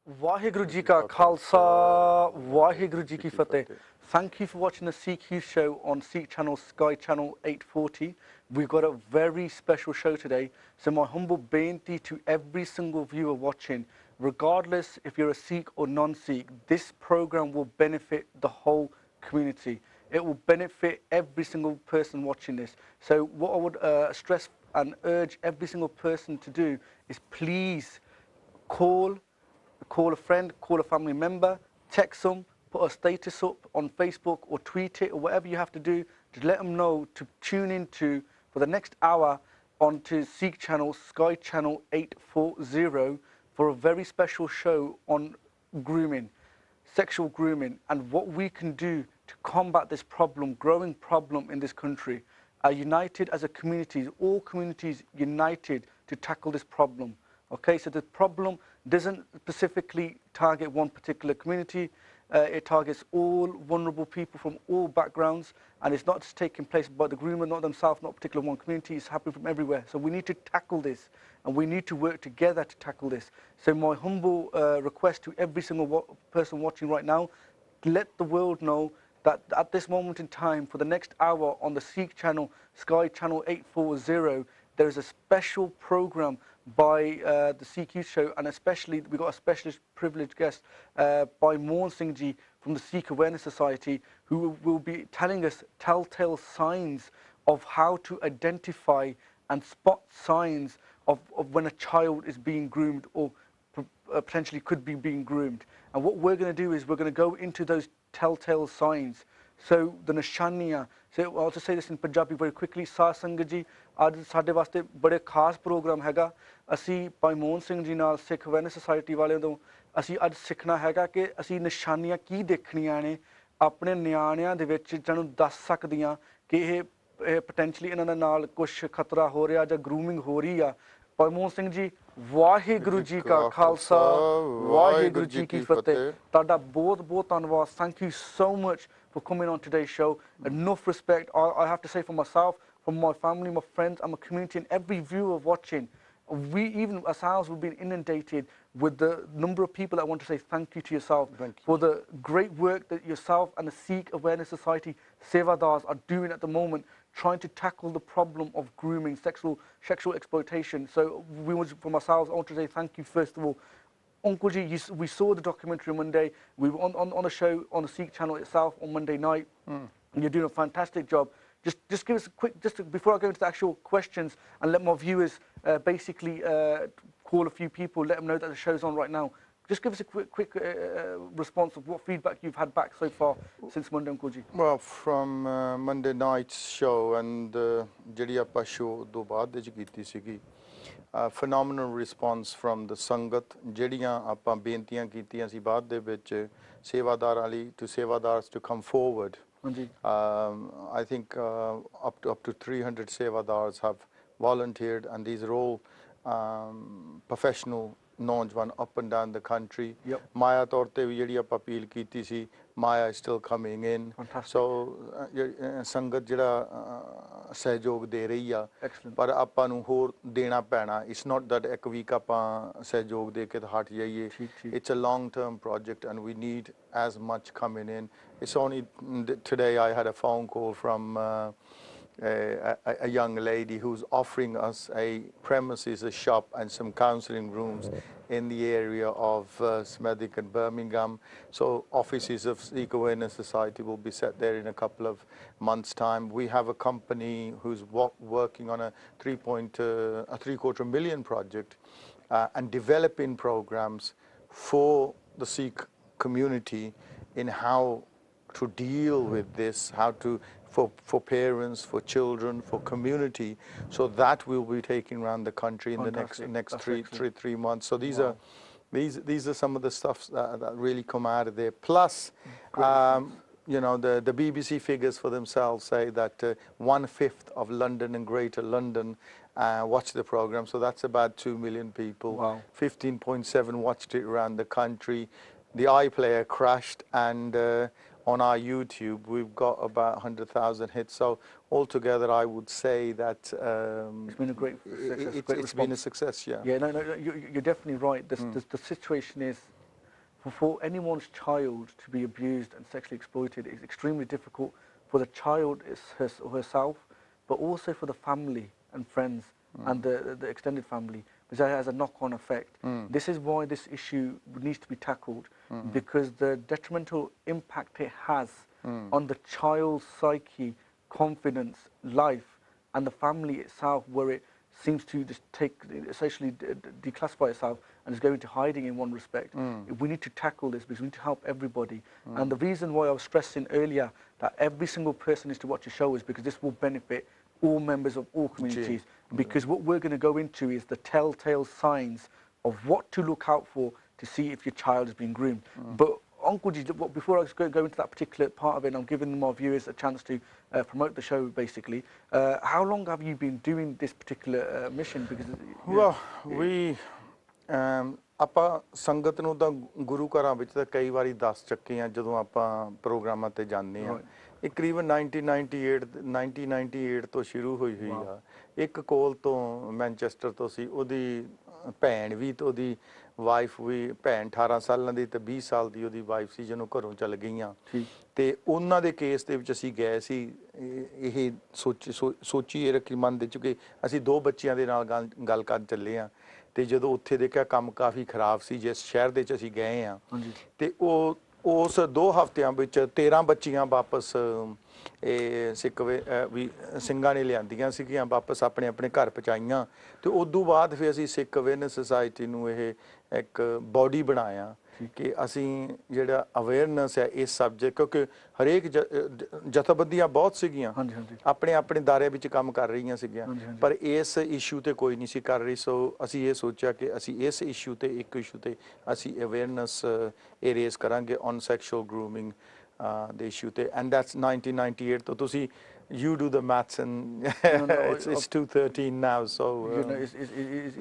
Waheguru Ji Ka Khalsa, Waheguru Ji Ki Fateh. Thank you for watching the Sikh Youth Show on Sikh Channel, Sky Channel 840. We've got a very special show today. So my humble beinti to every single viewer watching, regardless if you're a Sikh or non-Sikh, this program will benefit the whole community. It will benefit every single person watching this. So what I would stress and urge every single person to do is please call a friend, call a family member, text them, put a status up on Facebook or tweet it or whatever you have to do to let them know to tune into for the next hour onto Sikh Channel, Sky Channel 840 for a very special show on grooming, sexual grooming, and what we can do to combat this problem, growing problem in this country. Are united as a community, all communities united to tackle this problem. Okay, so the problem doesn't specifically target one particular community. It targets all vulnerable people from all backgrounds, and it's not just taking place by the groomer, not themselves, not particular one community. It's happening from everywhere. So we need to tackle this, and we need to work together to tackle this. So my humble request to every single person watching right now, let the world know that at this moment in time, for the next hour on the Sikh Channel, Sky Channel 840, there is a special program by the Sikh Youth Show, and especially we got a specialist privileged guest by Mohan Singh from the Sikh Awareness Society, who will be telling us telltale signs of how to identify and spot signs of when a child is being groomed or potentially could be being groomed. And what we're going to do is we're going to go into those telltale signs. So the nishaniyan, so I'll just say this in Punjabi very quickly. Saad Sangat ji, ਅੱਜ ਸਾਡੇ ਵਾਸਤੇ ਬੜੇ ਖਾਸ programme ਹੈਗਾ। ਅਸੀਂ ਭਾਈ ਮੋਹਨ ਸਿੰਘ ਜੀ ਨਾਲ ਸਿੱਖ awareness society ਵਾਲਿਆਂ ਤੋਂ ਅਸੀਂ ਅੱਜ ਸਿੱਖਣਾ ਹੈਗਾ ਕਿ ਅਸੀਂ ਨਿਸ਼ਾਨੀਆਂ ਕੀ ਦੇਖਣੀਆਂ ਨੇ ਆਪਣੇ ਨਿਆਣਿਆਂ ਦੇ ਵਿੱਚ ਜਿਹਨਾਂ ਨੂੰ ਦੱਸ ਸਕਦੀਆਂ ਕਿ ਇਹ ਪੋਟੈਂਸ਼ੀਅਲੀ ਇਹਨਾਂ ਦੇ ਨਾਲ ਕੁਝ ਖਤਰਾ ਹੋ ਰਿਹਾ ਜਾਂ ਗਰੂਮਿੰਗ ਹੋ ਰਹੀ ਆ। ਭਾਈ ਮੋਹਨ ਸਿੰਘ ਜੀ, ਵਾਹਿਗੁਰੂ ਜੀ ਕਾ ਖਾਲਸਾ, ਵਾਹਿਗੁਰੂ ਜੀ ਕੀ ਫਤਿਹ। ਤੁਹਾਡਾ ਬਹੁਤ ਬਹੁਤ ਧੰਨਵਾਦ। Thank you so much for coming on today's show. Enough respect, I have to say, for myself, from my family, my friends, and my community, and every viewer watching. We even ourselves have been inundated with the number of people that want to say thank you to yourself for the great work that yourself and the Sikh Awareness Society Sevadars are doing at the moment, trying to tackle the problem of grooming, sexual exploitation. So for myself, I want to say thank you first of all. Uncle Ji, we saw the documentary on Monday. We were on a show on the Sikh channel itself on Monday night. And you're doing a fantastic job. Just give us a quick, before I go into the actual questions and let my viewers basically call a few people, let them know that the show's on right now. Just give us a quick response of what feedback you've had back so far since Monday, Uncle Ji. Well, from Monday night's show and ਜਿਹੜੀ ਆਪਾਂ show ਤੋਂ ਬਾਅਦ ਵਿੱਚ ਕੀਤੀ ਸੀਗੀ, phenomenal response from the Sangat, ਜਿਹੜੀਆਂ ਆਪਾਂ ਬੇਨਤੀਆਂ ਕੀਤੀਆਂ ਸੀ ਬਾਅਦ ਦੇ ਵਿੱਚ ਸੇਵਾਦਾਰਾਂ ਲਈ to ਸੇਵਾਦਾਰਸ to come forward. I think up to 300 Sevadars have volunteered, and these are all professional nonjawan up and down the country. Maya ਤੌਰ ਤੇ ਵੀ ਜਿਹੜੀ ਆਪਾਂ ਅਪੀਲ ਕੀਤੀ ਸੀ, Maya is still coming in. So ਸੰਗਤ ਜਿਹੜਾ ਸਹਿਯੋਗ ਦੇ ਰਹੀ ਆ, ਪਰ ਆਪਾਂ ਨੂੰ ਹੋਰ ਦੇਣਾ ਪੈਣਾ. It's not that ਇੱਕ ਵੀਕ ਆਪਾਂ ਸਹਿਯੋਗ ਦੇ ਕੇ ਹਟ ਜਾਈਏ. It's a long term project and we need as much coming in. It's only today I had a phone call from a young lady who's offering us a premises, a shop and some counselling rooms in the area of Smethwick and Birmingham. So offices of Sikh Awareness Society will be set there in a couple of months' time. We have a company who's working on a $3.75 million project and developing programs for the Sikh community in how to deal with this, how to for parents, for children, for community. So that we'll be taking around the country in the next three months. So these are some of the stuff that really come out of there. Plus, you know, the BBC figures for themselves say that 1/5 of London and Greater London watch the program. So that's about 2 million people. 15.7 watched it around the country. The iPlayer crashed, and on our YouTube, we've got about 100,000 hits. So altogether, I would say that it's been a great success. It's been a success, yeah. Yeah, no, you're definitely right. The situation is for anyone's child to be abused and sexually exploited is extremely difficult for the child herself, but also for the family and friends and the extended family, because it has a knock-on effect. This is why this issue needs to be tackled, because the detrimental impact it has on the child's psyche, confidence, life, and the family itself, where it seems to just essentially declassify itself and is going into hiding in one respect. We need to tackle this because we need to help everybody. And the reason why I was stressing earlier that every single person needs to watch the show is because this will benefit all members of all communities. Because what we're going to go into is the telltale signs of what to look out for to see if your child is being groomed. But Uncle G, before I go into that particular part of it, I'm giving my viewers a chance to promote the show, basically. How long have you been doing this particular mission? Because we ਆਪਾਂ ਸੰਗਤ ਨੂੰ ਤਾਂ ਗੁਰੂ ਘਰਾਂ ਵਿੱਚ ਤਾਂ ਕਈ ਵਾਰੀ ਦੱਸ ਚੱਕੇ ਆ ਜਦੋਂ ਆਪਾਂ ਪ੍ਰੋਗਰਾਮਾਂ ਤੇ ਜਾਂਦੇ ਆ। ਇਹ ਕਰੀਬਨ 1998 ਤੋਂ ਸ਼ੁਰੂ ਹੋਈ ਆ। ਇੱਕ ਕੋਲ ਤੋਂ ਮੈਨਚੈਸਟਰ ਤੋਂ ਸੀ, ਉਹਦੀ ਭੈਣ ਵੀ ਤੇ ਉਹਦੀ ਵਾਈਫ ਵੀ, ਭੈਣ 18 ਸਾਲਾਂ ਦੀ ਤੇ 20 ਸਾਲ ਦੀ ਉਹਦੀ ਵਾਈਫ ਸੀ, ਜਿਹਨੂੰ ਘਰੋਂ ਚੱਲ ਗਈਆਂ। ਤੇ ਉਹਨਾਂ ਦੇ ਕੇਸ ਦੇ ਵਿੱਚ ਅਸੀਂ ਗਏ ਸੀ। ਇਹ ਸੋਚੀ ਇਹ ਰੱਖੀ ਮਨ ਦੇ ਚੁੱਕੇ ਅਸੀਂ 2 ਬੱਚਿਆਂ ਦੇ ਨਾਲ ਗੱਲ ਕਰਨ ਚੱਲੇ ਆ। ਤੇ ਜਦੋਂ ਉੱਥੇ ਦੇਖਿਆ ਕੰਮ ਕਾਫੀ ਖਰਾਬ ਸੀ, ਜਿਸ ਸ਼ਹਿਰ ਦੇ 'ਚ ਅਸੀਂ ਗਏ ਆ, ਤੇ ਉਹ ਉਸ 2 ਹਫ਼ਤਿਆਂ ਵਿੱਚ 13 ਬੱਚੀਆਂ ਵਾਪਸ ਇਹ ਸਿੰਘਾਂ ਨੇ ਲਿਆਂਦੀਆਂ ਸੀਗੀਆਂ, ਵਾਪਸ ਆਪਣੇ ਆਪਣੇ ਘਰ ਪਹੁੰਚਾਈਆਂ। ਤੇ ਉਦੋਂ ਬਾਅਦ ਫਿਰ ਅਸੀਂ ਸਿੱਖ ਅਵੇਅਰਨੈਸ ਸੁਸਾਇਟੀ ਨੂੰ ਇਹ ਇੱਕ ਬੋਡੀ ਬਣਾਇਆ ਕਿ ਅਸੀਂ ਜਿਹੜਾ ਅਵੇਅਰਨੈਸ ਹੈ ਇਸ ਸਬਜੈਕਟ, ਕਿਉਂਕਿ ਹਰੇਕ ਜਥੇਬੰਦੀਆਂ ਬਹੁਤ ਸੀਗੀਆਂ ਆਪਣੇ ਆਪਣੇ ਦਾਇਰੇ ਵਿੱਚ ਕੰਮ ਕਰ ਰਹੀਆਂ ਸੀਗੀਆਂ, ਪਰ ਇਸ ਇਸ਼ੂ ਤੇ ਕੋਈ ਨਹੀਂ ਸੀ ਕਰ ਰਹੀ। ਸੋ ਅਸੀਂ ਇਹ ਸੋਚਿਆ ਕਿ ਅਸੀਂ ਇਸ ਇਸ਼ੂ ਤੇ ਇੱਕ ਇਸ਼ੂ ਤੇ ਅਸੀਂ ਅਵੇਅਰਨੈਸ ਇਹ ਰੇਜ਼ ਕਰਾਂਗੇ on sexual grooming the issue there, and that's 1998. So to see, you do the maths, and it's 2013 now. So it's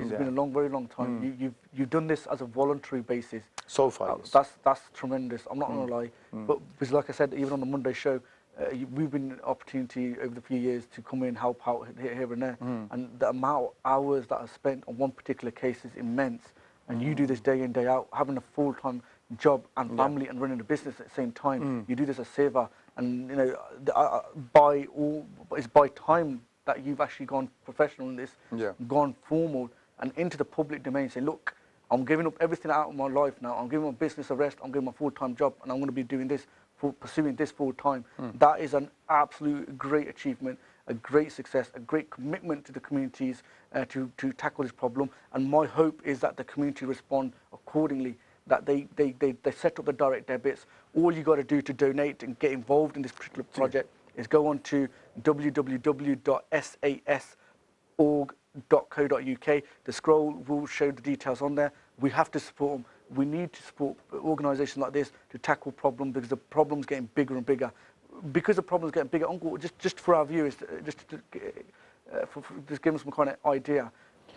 been a very long time. You've done this as a voluntary basis. So far, that's tremendous. I'm not gonna lie, but because like I said, even on the Monday show, we've been an opportunity over the few years to come in, help out here and there, and the amount of hours that are spent on one particular case is immense. And you do this day in, day out, having a full-time job and family and running a business at the same time. You do this as Seva, and you know, it's by time that you've actually gone professional in this, gone formal and into the public domain, say, look, I'm giving up everything out of my life now. I'm giving my business a rest. I'm giving my full-time job, and I'm going to be doing this, pursuing this full-time. That is an absolute great achievement, a great success, a great commitment to the communities to tackle this problem. And my hope is that the community respond accordingly, that they set up the direct debits. All you got to do to donate and get involved in this particular project is go on to www.sas.org.co.uk. The scroll will show the details on there. We have to support them. We need to support organisations like this to tackle problems, because the problem's getting bigger and bigger. Because the problem's getting bigger, Uncle, just for our viewers, just give them some kind of idea.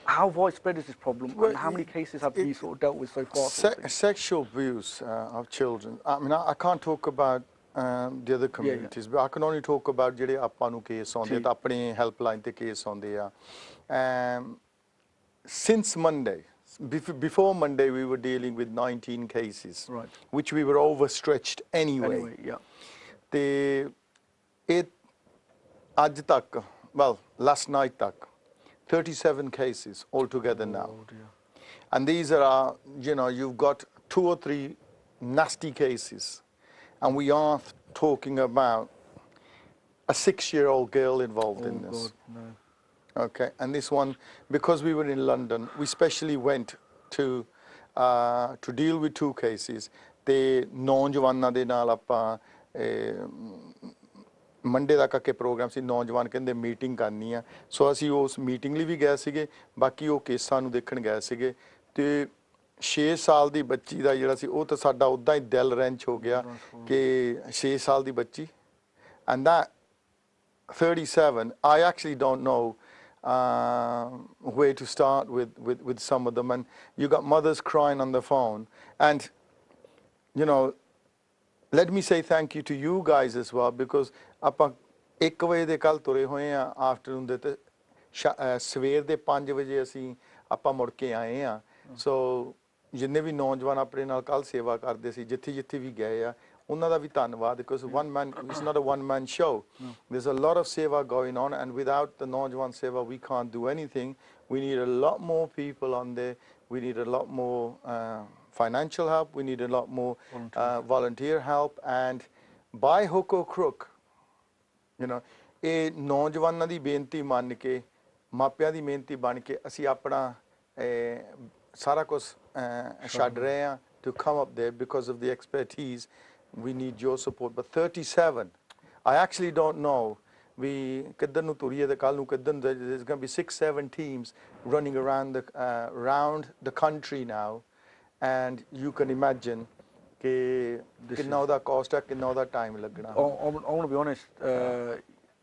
How widespread is this problem, and how many cases have we sort of dealt with so far? Sexual abuse of children. I mean, I can't talk about the other communities, but I can only talk about ਜਿਹੜੇ ਆਪਾਂ ਨੂੰ case ਆਉਂਦੇ ਤਾਂ ਆਪਣੀ helpline ਤੇ case ਆਉਂਦੇ ਆ। Since Monday, before Monday, we were dealing with 19 cases, which we were overstretched anyway. ਤੇ ਇਹ ਅੱਜ ਤੱਕ, well, last night ਤੱਕ 37 cases altogether now. And these are, you know, you've got 2 or 3 nasty cases, and we are talking about a 6-year-old girl involved in this. Okay, and this one, because we were in London, we specially went to deal with 2 cases. The ਨੌਜਵਾਨਾਂ ਦੇ ਨਾਲ ਆਪਾਂ Monday ਦਾ ਕਰਕੇ programme ਸੀ, ਨੌਜਵਾਨ ਕਹਿੰਦੇ meeting ਕਰਨੀ ਆ। ਸੋ ਅਸੀਂ ਉਸ ਮੀਟਿੰਗ ਲਈ ਵੀ ਗਏ ਸੀਗੇ, ਬਾਕੀ ਉਹ ਕੇਸਾਂ ਨੂੰ ਦੇਖਣ ਗਏ ਸੀਗੇ। ਤੇ 6 ਸਾਲ ਦੀ ਬੱਚੀ ਦਾ ਜਿਹੜਾ ਸੀ, ਉਹ ਤਾਂ ਸਾਡਾ ਉੱਦਾਂ ਹੀ ਦਿਲ ਰੈਂਚ ਹੋ ਗਿਆ ਕਿ 6 ਸਾਲ ਦੀ ਬੱਚੀ। And that 37, I actually don't know where to start with some of them. And you got mothers crying on the phone. And, you know, let me say thank you to you guys as well, because ਆਪਾਂ 1 ਵਜੇ ਦੇ ਕੱਲ ਤੁਰੇ ਹੋਏ ਆ afternoon ਦੇ, ਤੇ ਸਵੇਰ ਦੇ 5 ਵਜੇ ਅਸੀਂ ਆਪਾਂ ਮੁੜ ਕੇ ਆਏ ਆ। ਸੋ ਜਿੰਨੇ ਵੀ ਨੌਜਵਾਨ ਆਪਣੇ ਨਾਲ ਕੱਲ ਸੇਵਾ ਕਰਦੇ ਸੀ ਜਿੱਥੇ ਜਿੱਥੇ ਵੀ ਗਏ ਆ ਉਹਨਾਂ ਦਾ ਵੀ ਧੰਨਵਾਦ because one man it's not a one man show there's a lot of seva going on and without the Naujawan Seva we can't do anything we need a lot more people on there we need a lot more financial help we need a lot more volunteer help and by hook or crook you know ਇਹ ਨੌਜਵਾਨਾਂ ਦੀ ਬੇਨਤੀ ਮੰਨ ਕੇ ਮਾਪਿਆਂ ਦੀ ਮਿਹਨਤੀ ਬਣ ਕੇ ਅਸੀਂ ਆਪਣਾ ਸਾਰਾ ਕੁਝ ਛੱਡ ਰਹੇ ਹਾਂ to come up there because of the expertise we need your support but 37 I actually don't know we ਕਿੱਧਰ ਨੂੰ ਤੁਰੀਏ ਤੇ ਕੱਲ ਨੂੰ ਕਿੱਧਰ ਨੂੰ there's going to be 6-7 teams running around the country now and you can imagine ਕਿ ਕਿੰਨਾ ਉਹਦਾ cost ਹੈ ਕਿੰਨਾ ਉਹਦਾ time ਲੱਗਣਾ I want to be honest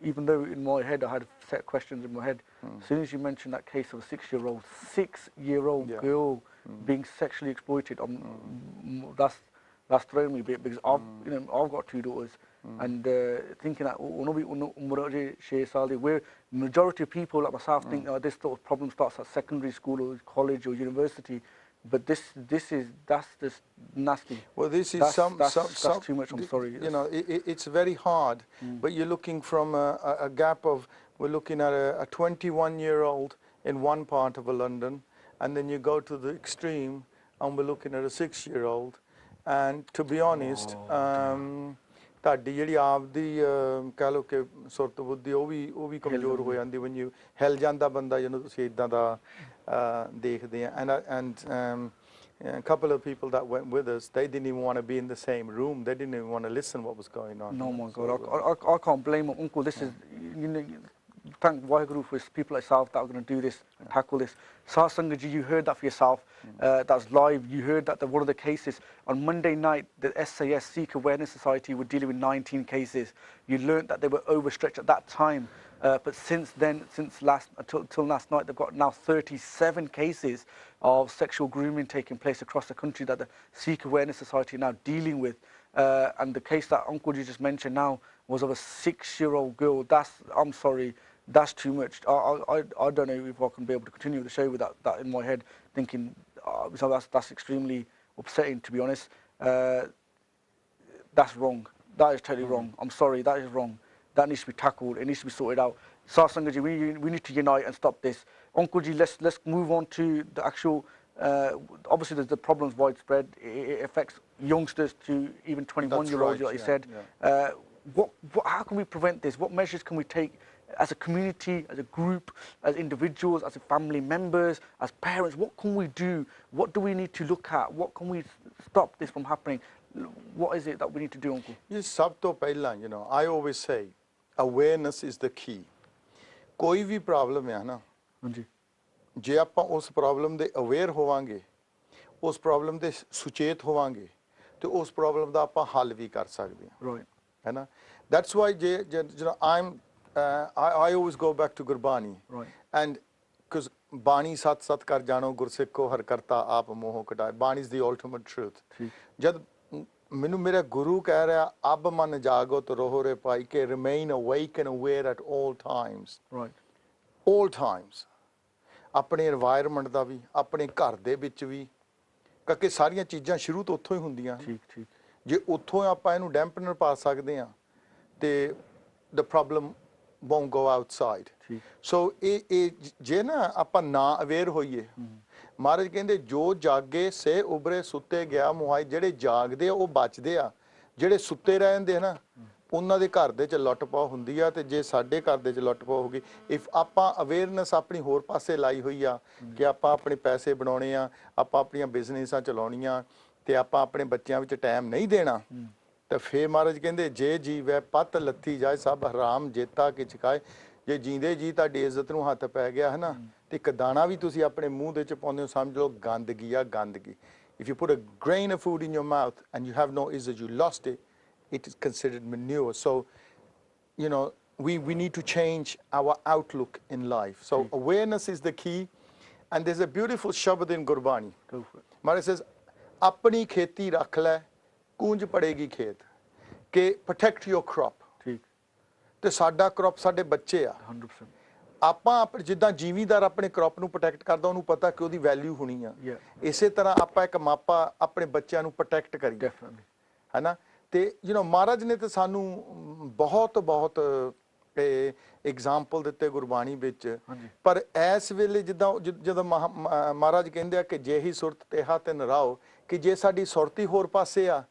even though in my head I had set questions in my head as soon as you mentioned that case of a 6-year-old girl being sexually exploited that's thrown me a bit because I've got 2 daughters and thinking that where majority of people like myself think this sort of problem starts at secondary school or college or university but that's just nasty. Well, this is that's too much. I'm sorry. You know, it's very hard. But you're looking from a gap of we're looking at a 21-year-old in one part of London, and then you go to the extreme, and we're looking at a 6-year-old. And to be honest, ਤੁਹਾਡੀ ਜਿਹੜੀ ਆਪ ਦੀ ਕਹਿ ਲਓ ਕਿ ਸੁਰਤ ਬੁੱਧੀ ਉਹ ਵੀ ਕਮਜ਼ੋਰ ਹੋ ਜਾਂਦੀ when you ਹਿੱਲ ਜਾਂਦਾ ਬੰਦਾ ਜਿਹਨੂੰ ਤੁਸੀਂ ਇਦਾਂ ਦਾ ਦੇਖਦੇ ਆ and a couple of people that went with us they didn't even want to be in the same room they didn't even want to listen what was going on no my god I can't blame them uncle this is thank Waheguru for people like yourself that are going to do this and tackle this. Sangaji, you heard that for yourself. That's live. You heard that one of the cases on Monday night, the SAS, Sikh Awareness Society, were dealing with 19 cases. You learned that they were overstretched at that time. But since then, till last night, they've got now 37 cases of sexual grooming taking place across the country that the Sikh Awareness Society are now dealing with. And the case that Uncle just mentioned now was of a 6-year-old girl. I'm sorry. That's too much. I don't know if I can be able to continue the show with that in my head, thinking so that's extremely upsetting, to be honest. That's wrong. That is totally wrong. I'm sorry, that is wrong. That needs to be tackled. It needs to be sorted out. Sangaji, we need to unite and stop this. Uncle Ji, let's move on to the actual. Obviously, the problem's widespread. It affects youngsters to even 21-year-olds, like you said. How can we prevent this? What measures can we take as a community, as a group, as individuals, as family members, as parents? What can we do? What do we need to look at? What can we stop this from happening? What is it that we need to do, Uncle? Yes, sab to pehla, I always say, awareness is the key. Koi vi problem hai na, je aapa us problem de aware howange, us problem de suchet howange, to us problem da aapa hal vi kar sakde ha. Right. Hai na? That's why I always go back to Gurbani. Right. And because Bani sat sat kar jano gursikho har karta aap moho kataye. Bani is the ultimate truth. Jad ਮੈਨੂੰ ਮੇਰਾ ਗੁਰੂ ਕਹਿ ਰਿਹਾ ਅਬ ਮਨ ਜਾਗੋ ਤੇ ਰਹੋ ਰੇ ਭਾਈ ਕੇ remain awake and aware at all times. Right. All times. ਆਪਣੇ environment ਦਾ ਵੀ ਆਪਣੇ ਘਰ ਦੇ ਵਿੱਚ ਵੀ ਕਿਉਂਕਿ ਸਾਰੀਆਂ ਚੀਜ਼ਾਂ ਸ਼ੁਰੂ ਤੋਂ ਉੱਥੋਂ ਹੀ ਹੁੰਦੀਆਂ ਠੀਕ ਜੇ ਉੱਥੋਂ ਆਪਾਂ ਇਹਨੂੰ ਡੈਂਪਨਰ ਪਾ ਸਕਦੇ ਆ ਤੇ the problem won't go outside. So ਇਹ ਜੇ ਨਾ ਆਪਾਂ ਨਾ ਅਵੇਅਰ ਹੋਈਏ ਮਹਾਰਾਜ ਕਹਿੰਦੇ ਜੋ ਜਾਗੇ ਸੇ ਉਬਰੇ ਸੁੱਤੇ ਗਿਆ ਮੁਹਾਈ ਜਿਹੜੇ ਜਾਗਦੇ ਆ ਉਹ ਬਚਦੇ ਆ ਜਿਹੜੇ ਸੁੱਤੇ ਰਹਿੰਦੇ ਨਾ ਉਹਨਾਂ ਦੇ ਘਰ ਦੇ ਚ ਲੁੱਟਪਾਹ ਹੁੰਦੀ ਆ ਤੇ ਜੇ ਸਾਡੇ ਘਰ ਦੇ ਚ ਲੁੱਟਪਾਹ ਹੋਗੀ ਇਫ ਆਪਾਂ ਅਵੇਅਰਨੈਸ ਆਪਣੀ ਹੋਰ ਪਾਸੇ ਲਾਈ ਹੋਈ ਆ ਕਿ ਆਪਾਂ ਆਪਣੇ ਪੈਸੇ ਬਣਾਉਣੇ ਆ ਆਪਾਂ ਆਪਣੀਆਂ ਬਿਜ਼ਨੈਸਾਂ ਚਲਾਉਣੀਆਂ ਤੇ ਆਪਾਂ ਆਪਣੇ ਬੱਚਿਆਂ ਵਿੱਚ ਟਾਈਮ ਨਹੀਂ ਦੇਣਾ ਤਾਂ ਫੇਰ ਮਹਾਰਾਜ ਕਹਿੰਦੇ ਜੇ ਜੀਵੈ ਪਤ ਲੱਥੀ ਜਾਏ ਸਭ ਹਰਾਮ ਜੇਤਾ ਕਿ ਚਕਾਏ ਜੇ ਜੀਂਦੇ ਜੀ ਤੁਹਾਡੀ ਇੱਜ਼ਤ ਨੂੰ ਹੱਥ ਪੈ ਗਿਆ ਹੈ ਨਾ ਤੇ ਇੱਕ ਦਾਣਾ ਵੀ ਤੁਸੀਂ ਆਪਣੇ ਮੂੰਹ ਦੇ ਚ ਪਾਉਂਦੇ ਹੋ ਸਮਝ ਲਓ ਗੰਦਗੀ ਆ ਗੰਦਗੀ if you put a grain of food in your mouth and you have no izzat you lost it is considered manure so we need to change our outlook in life so awareness is the key and there's a beautiful shabad in Gurbani Maharaj says apni kheti rakh le kunj padegi khet ke protect your crop ਤੇ ਸਾਡਾ crop ਸਾਡੇ ਬੱਚੇ ਆ 100% ਆਪਾਂ ਜਿੱਦਾਂ ਜ਼ਿਮੀਂਦਾਰ ਆਪਣੇ crop ਨੂੰ ਪ੍ਰੋਟੈਕਟ ਕਰਦਾ ਉਹਨੂੰ ਪਤਾ ਕਿ ਉਹਦੀ ਵੈਲਿਊ ਹੋਣੀ ਆ ਇਸੇ ਤਰ੍ਹਾਂ ਆਪਾਂ ਇੱਕ ਮਾਪਾ ਆਪਣੇ ਬੱਚਿਆਂ ਨੂੰ ਪ੍ਰੋਟੈਕਟ ਕਰੀਏ ਹੈਨਾ ਤੇ ਮਹਾਰਾਜ ਨੇ ਤਾਂ ਸਾਨੂੰ ਬਹੁਤ ਬਹੁਤ ਐਗਜ਼ਾਮਪਲ ਦਿੱਤੇ ਗੁਰਬਾਣੀ ਵਿੱਚ ਪਰ ਇਸ ਵੇਲੇ ਜਦੋਂ ਮਹਾਰਾਜ ਕਹਿੰਦੇ ਆ ਕਿ ਜੇ ਹੀ ਸੁਰਤ ਤੇਹਾ ਤੇ ਨਰਾਓ ਕਿ ਜੇ ਸਾਡੀ ਸੁਰਤੀ ਹੋਰ ਪਾਸੇ ਆ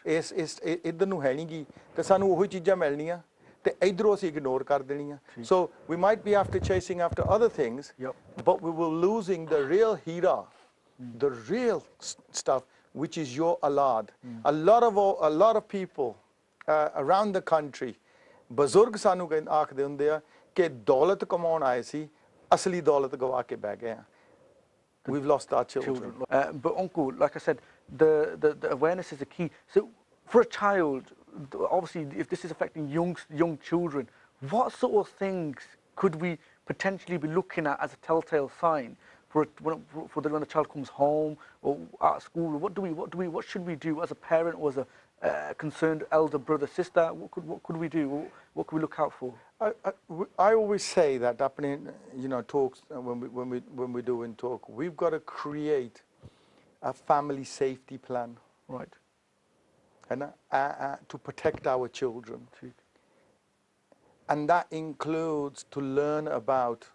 ਇਸ ਇੱਧਰ ਨੂੰ ਹੈ ਨਹੀਂ ਗੀ ਤੇ ਸਾਨੂੰ ਉਹੀ ਚੀਜ਼ਾਂ ਮਿਲਣੀਆਂ ਤੇ ਇਧਰੋਂ ਅਸੀਂ ਇਗਨੋਰ ਕਰ ਦੇਣੀਆਂ so we might be chasing after other things but we were losing the real hira the real stuff which is your alad a lot of people around the country ਬਜ਼ੁਰਗ ਸਾਨੂੰ ਆਖਦੇ ਹੁੰਦੇ ਆ ਕਿ ਦੌਲਤ ਕਮਾਉਣ ਆਏ ਸੀ ਅਸਲੀ ਦੌਲਤ ਗਵਾ ਕੇ ਬਹਿ ਗਏ ਆ we've lost our children. But uncle, like I said, the awareness is the key. So for a child, obviously if this is affecting young children, what sort of things could we potentially be looking at as a telltale sign when the child comes home or at school? What should we do as a parent or as a concerned elder brother sister? What could we do? What could we look out for? I always say that talks when we do in talk we've got to create a family safety plan, right, and to protect our children, and that includes to learn about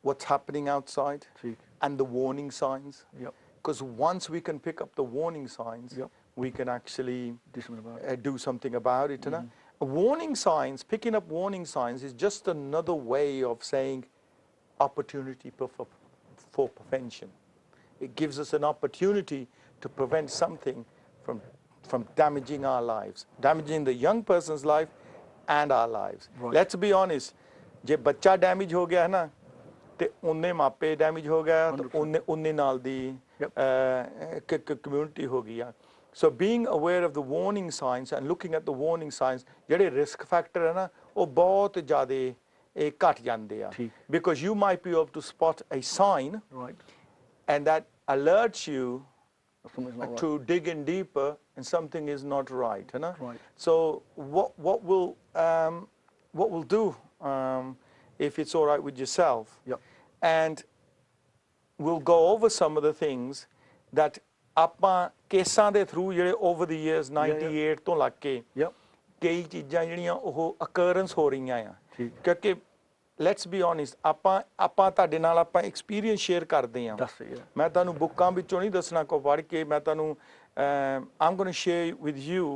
what's happening outside and the warning signs, because once we can pick up the warning signs we can actually do something about it. Warning signs, picking up warning signs is just another way of saying opportunity for prevention. It gives us an opportunity to prevent something from damaging our lives, damaging the young person's life and our lives. Let's be honest, ਜੇ ਬੱਚਾ damage ਹੋ ਗਿਆ ਹੈ ਨਾ ਤੇ ਉਹਨੇ ਮਾਪੇ damage ਹੋ ਗਿਆ ਤੇ ਉਹਨੇ ਨਾਲ ਦੀ ਕਮਿਊਨਿਟੀ ਹੋ ਗਈ ਆ So being aware of the warning signs and looking at the warning signs, ਜਿਹੜੇ risk factor ਹੈ ਨਾ ਉਹ ਬਹੁਤ ਜ਼ਿਆਦਾ ਘਟ ਜਾਂਦੇ ਆ because you might be able to spot a sign and that alerts you to dig in deeper and something is not right, है ना? So what we'll do if it's all right with yourself, and we'll go over some of the things that ਆਪਾਂ ਕੇਸਾਂ ਦੇ through ਜਿਹੜੇ over ਦੀ years 98 ਤੋਂ ਲੱਗ ਕੇ ਕਈ ਚੀਜ਼ਾਂ ਜਿਹੜੀਆਂ ਉਹ ਅਕਰੈਂਸ ਹੋ ਰਹੀਆਂ ਆ ਕਿਉਂਕਿ ਲੈਟਸ ਬੀ ਓਨੈਸਟ ਆਪਾਂ ਤੁਹਾਡੇ ਨਾਲ ਆਪਾਂ ਐਕਸਪੀਰੀਅੰਸ ਸ਼ੇਅਰ ਕਰਦੇ ਆ ਮੈਂ ਤੁਹਾਨੂੰ ਬੁੱਕਾਂ ਵਿੱਚੋਂ ਨਹੀਂ ਦੱਸਣਾ ਕੋ ਪੜ੍ਹ ਕੇ ਮੈਂ ਤੁਹਾਨੂੰ I'm going to share with you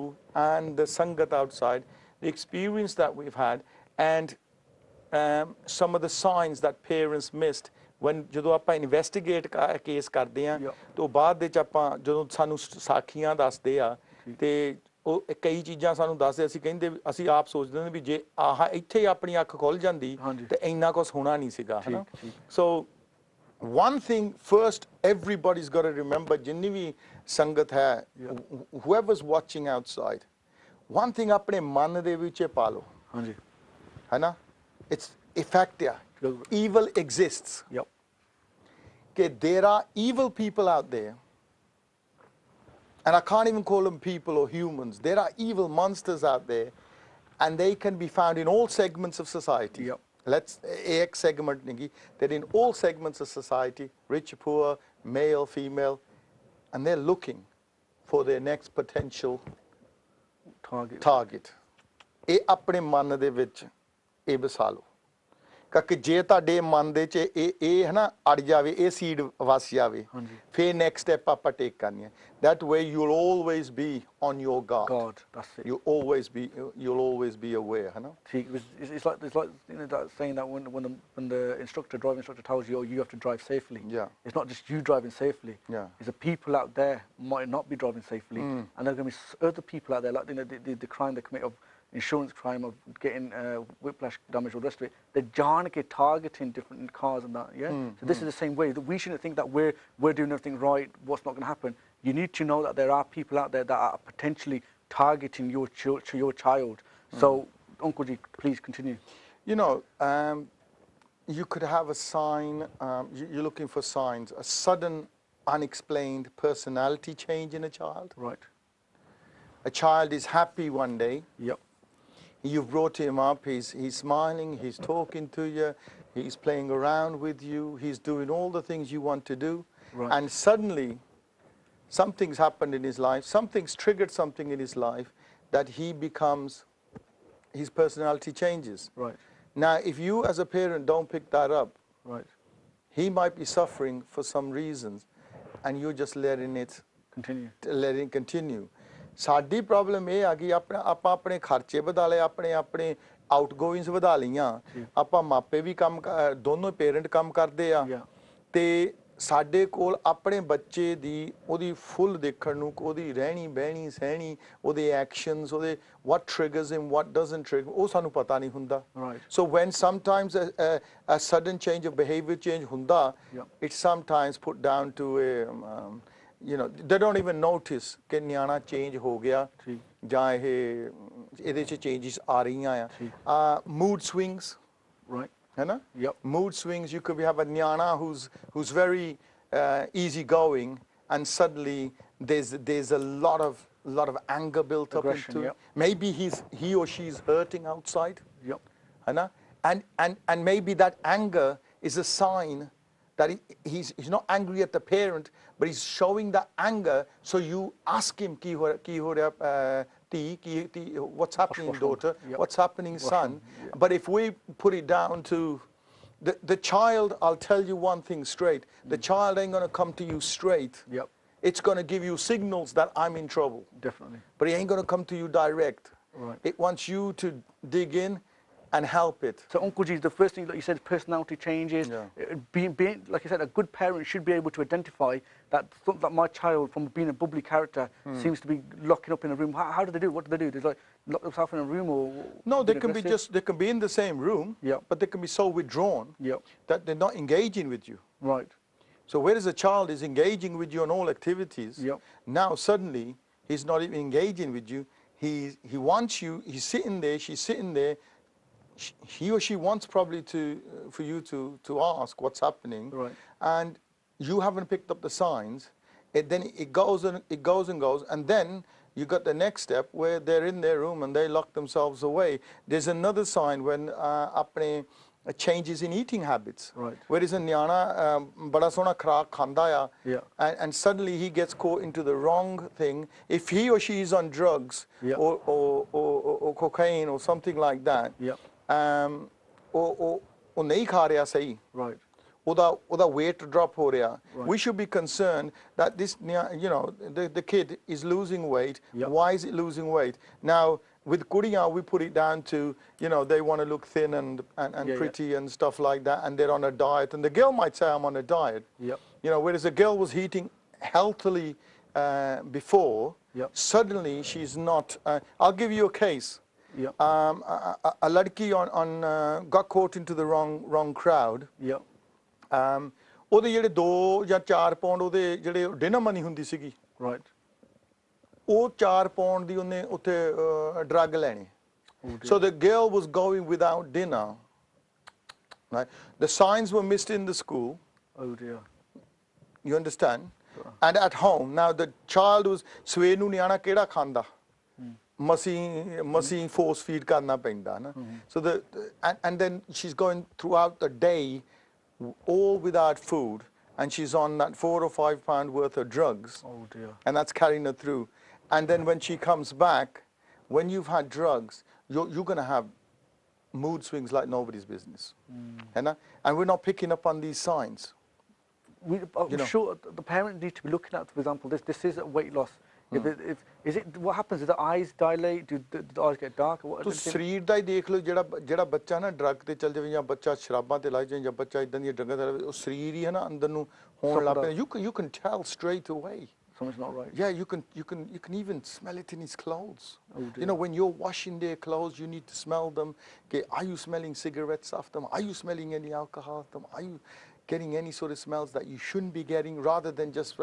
and the sangat outside the experience that we've had and some of the signs that parents missed when ਜਦੋਂ ਆਪਾਂ ਇਨਵੈਸਟੀਗੇਟ ਕੇਸ ਕਰਦੇ ਆ ਤੇ ਬਾਅਦ ਵਿੱਚ ਆਪਾਂ ਜਦੋਂ ਸਾਨੂੰ ਸਾਖੀਆਂ ਦੱਸਦੇ ਆ ਤੇ ਉਹ ਕਈ ਚੀਜ਼ਾਂ ਸਾਨੂੰ ਦੱਸਦੇ ਅਸੀਂ ਕਹਿੰਦੇ ਅਸੀਂ ਆਪ ਸੋਚਦੇ ਨੇ ਵੀ ਜੇ ਆਹ ਇੱਥੇ ਆਪਣੀ ਅੱਖ ਖੁੱਲ ਜਾਂਦੀ ਤੇ ਇੰਨਾ ਕੁਝ ਹੋਣਾ ਨਹੀਂ ਸੀਗਾ ਹਨਾ ਸੋ one thing first everybody's got to remember ਜਿੰਨੀ ਵੀ ਸੰਗਤ ਹੈ whoever's watching outside one thing ਆਪਣੇ ਮਨ ਦੇ ਵਿੱਚ ਪਾ ਲਓ ਹਾਂਜੀ ਹੈਨਾ it's effect evil exists. Okay, there are evil people out there, and I can't even call them people or humans. There are evil monsters out there, and they can be found in all segments of society. Let's AX segment ningi. They're in all segments of society, rich, poor, male, female, and they're looking for their next potential target. ਇਹ ਆਪਣੇ ਮਨ ਦੇ ਵਿੱਚ ਇਹ ਵਸਾ ਲਓ ਕਿ ਜੇ ਤੁਹਾਡੇ ਮਨ ਦੇ 'ਚ ਇਹ ਹੈ ਨਾ ਅੜ ਜਾਵੇ ਇਹ ਸੀਡ ਵਸ ਜਾਵੇ ਫਿਰ ਨੈਕਸਟ ਸਟੈਪ ਆਪਾਂ ਟੇਕ ਕਰਨੀ ਹੈ that way you'll always be on your guard. That's it. You'll always be aware, है ना? It's like that saying that when the driving instructor tells you, oh, you have to drive safely. It's not just you driving safely. It's the people out there might not be driving safely, and there are going to be other people out there like the crime they commit of insurance crime of getting whiplash damage or the rest of it. They're targeting different cars and that. So this is the same way. We shouldn't think that we're doing everything right. What's not going to happen? You need to know that there are people out there that are potentially targeting your child. So, Uncle G, please continue. You know, you could have a sign. You're looking for signs. A sudden, unexplained personality change in a child. Right. A child is happy one day. You've brought him up, he's smiling, he's talking to you, he's playing around with you, he's doing all the things you want to do. Right. And suddenly, something's happened in his life, something's triggered something in his life that he becomes, his personality changes. Right. Now, if you as a parent don't pick that up, right, he might be suffering for some reasons, and you're just letting it continue. ਸਾਡੀ problem ਇਹ ਆ ਕਿ ਆਪਾਂ ਆਪਣੇ ਖਰਚੇ ਵਧਾ ਲਏ, ਆਪਣੇ ਆਊਟਗੋਇੰਗਸ ਵਧਾ ਲਈਆਂ, ਆਪਾਂ ਮਾਪੇ ਵੀ ਕੰਮ, ਦੋਨੋਂ ਪੇਰੈਂਟ ਕੰਮ ਕਰਦੇ ਆ, ਤੇ ਸਾਡੇ ਕੋਲ ਆਪਣੇ ਬੱਚੇ ਦੀ ਉਹਦੀ ਫੁੱਲ ਦੇਖਣ ਨੂੰ, ਉਹਦੀ ਰਹਿਣੀ ਬਹਿਣੀ ਸਹਿਣੀ, ਉਹਦੇ ਐਕਸ਼ਨਸ, ਉਹਦੇ what triggers him, what doesn't trigger, ਉਹ ਸਾਨੂੰ ਪਤਾ ਨਹੀਂ ਹੁੰਦਾ. So when sometimes a sudden change of behavior change ਹੁੰਦਾ, it's sometimes put down to a you know, they don't even notice ਕਿ ਨਿਆਣਾ change ਹੋ ਗਿਆ ਜਾਂ ਇਹਦੇ 'ਚ changes ਆ ਰਹੀਆਂ ਆ. Mood swings, right? Yep. Mood swings. You could have a nyana who's very easygoing, and suddenly there's a lot of anger built up into it. Maybe he or she's hurting outside. Yep. And maybe that anger is a sign that he's not angry at the parent, but he's showing the anger. So you ask him, what's happening, daughter? What's happening, son? But if we put it down to the child, I'll tell you one thing straight. The child ain't going to come to you straight. Yep. It's going to give you signals that I'm in trouble. Definitely. But it ain't going to come to you direct. Right. It wants you to dig in and help it. So, Uncle G, the first thing that you said, personality changes. Being, like you said, a good parent should be able to identify that my child, from being a bubbly character, seems to be locking up in a room. How do they do it? What do they do? They like lock themselves in a room, or no? They can be they can be in the same room, but they can be so withdrawn that they're not engaging with you. Right. So whereas a child is engaging with you on all activities, now suddenly he's not even engaging with you. He wants you. He's sitting there. She's sitting there. He or she wants probably for you to ask what's happening, right? And you haven't picked up the signs. Then it goes and it goes and goes, and then you got the next step where they're in their room and they lock themselves away. There's another sign when changes in eating habits. Right. Whereas a nyana bada sona kharaak khanda ya, and suddenly he gets caught into the wrong thing. If he or she is on drugs or cocaine or something like that, ਉਹ ਨਹੀਂ ਖਾ ਰਿਹਾ ਸਹੀ, ਉਹਦਾ weight drop ਹੋ ਰਿਹਾ, we should be concerned that this, you know, the kid is losing weight. Why is it losing weight? Now with kudiyan we put it down to, you know, they want to look thin and pretty and stuff like that, and they're on a diet, and the girl might say I'm on a diet, you know, whereas the girl was eating healthily before, suddenly she's not. I'll give you a case. A ladki got caught into the wrong crowd. ਉਹਦੇ ਜਿਹੜੇ 2 ਜਾਂ 4 pound ਉਹਦੇ ਜਿਹੜੇ dinner money ਹੁੰਦੀ ਸੀਗੀ, right, ਉਹ 4 pound ਦੀ ਉਹਨੇ ਉੱਥੇ ਡਰੱਗ ਲੈਣੀ. So the girl was going without dinner, right? The signs were missed in the school. Oh dear. You understand? And at home, now the child was ਸਵੇਰ ਨੂੰ ਨਿਆਣਾ ਕਿਹੜਾ ਖਾਂਦਾ, ਮਸੀਂ force feed ਕਰਨਾ ਪੈਂਦਾ ਨਾ. So and then she's going throughout the day all without food, and she's on that 4 or 5 pound worth of drugs. Oh dear. And that's carrying her through. And then when she comes back, when you've had drugs, you're going to have mood swings like nobody's business. And we're not picking up on these signs. I'm sure the parent needs to be looking at, for example, this is a weight loss. Is it what happens? Do the eyes dilate? Do the eyes get dark? तो शरीर ਦਾ ਹੀ ਦੇਖ ਲਓ, ਜਿਹੜਾ ਬੱਚਾ ਨਾ drug ਤੇ ਚੱਲ ਜਾਵੇ ਜਾਂ ਬੱਚਾ ਸ਼ਰਾਬਾਂ ਤੇ ਲੱਗ ਜਾਵੇ ਜਾਂ ਬੱਚਾ ਇਦਾਂ ਦੀਆਂ ਡਰੱਗਾਂ ਤੇ ਲੱਗ ਜਾਵੇ, ਉਹ ਸਰੀਰ ਹੀ ਹੈ ਨਾ ਅੰਦਰ ਨੂੰ ਹੋਣ ਲੱਗ ਪੈਂਦਾ. You can tell straight away. Something's not right. Yeah, you can even smell it in his clothes. Oh, you know, when you're washing their clothes, you need to smell them. Okay, are you smelling cigarettes off them? Are you smelling any alcohol off them? Are you getting any sort of smells that you shouldn't be getting, rather than just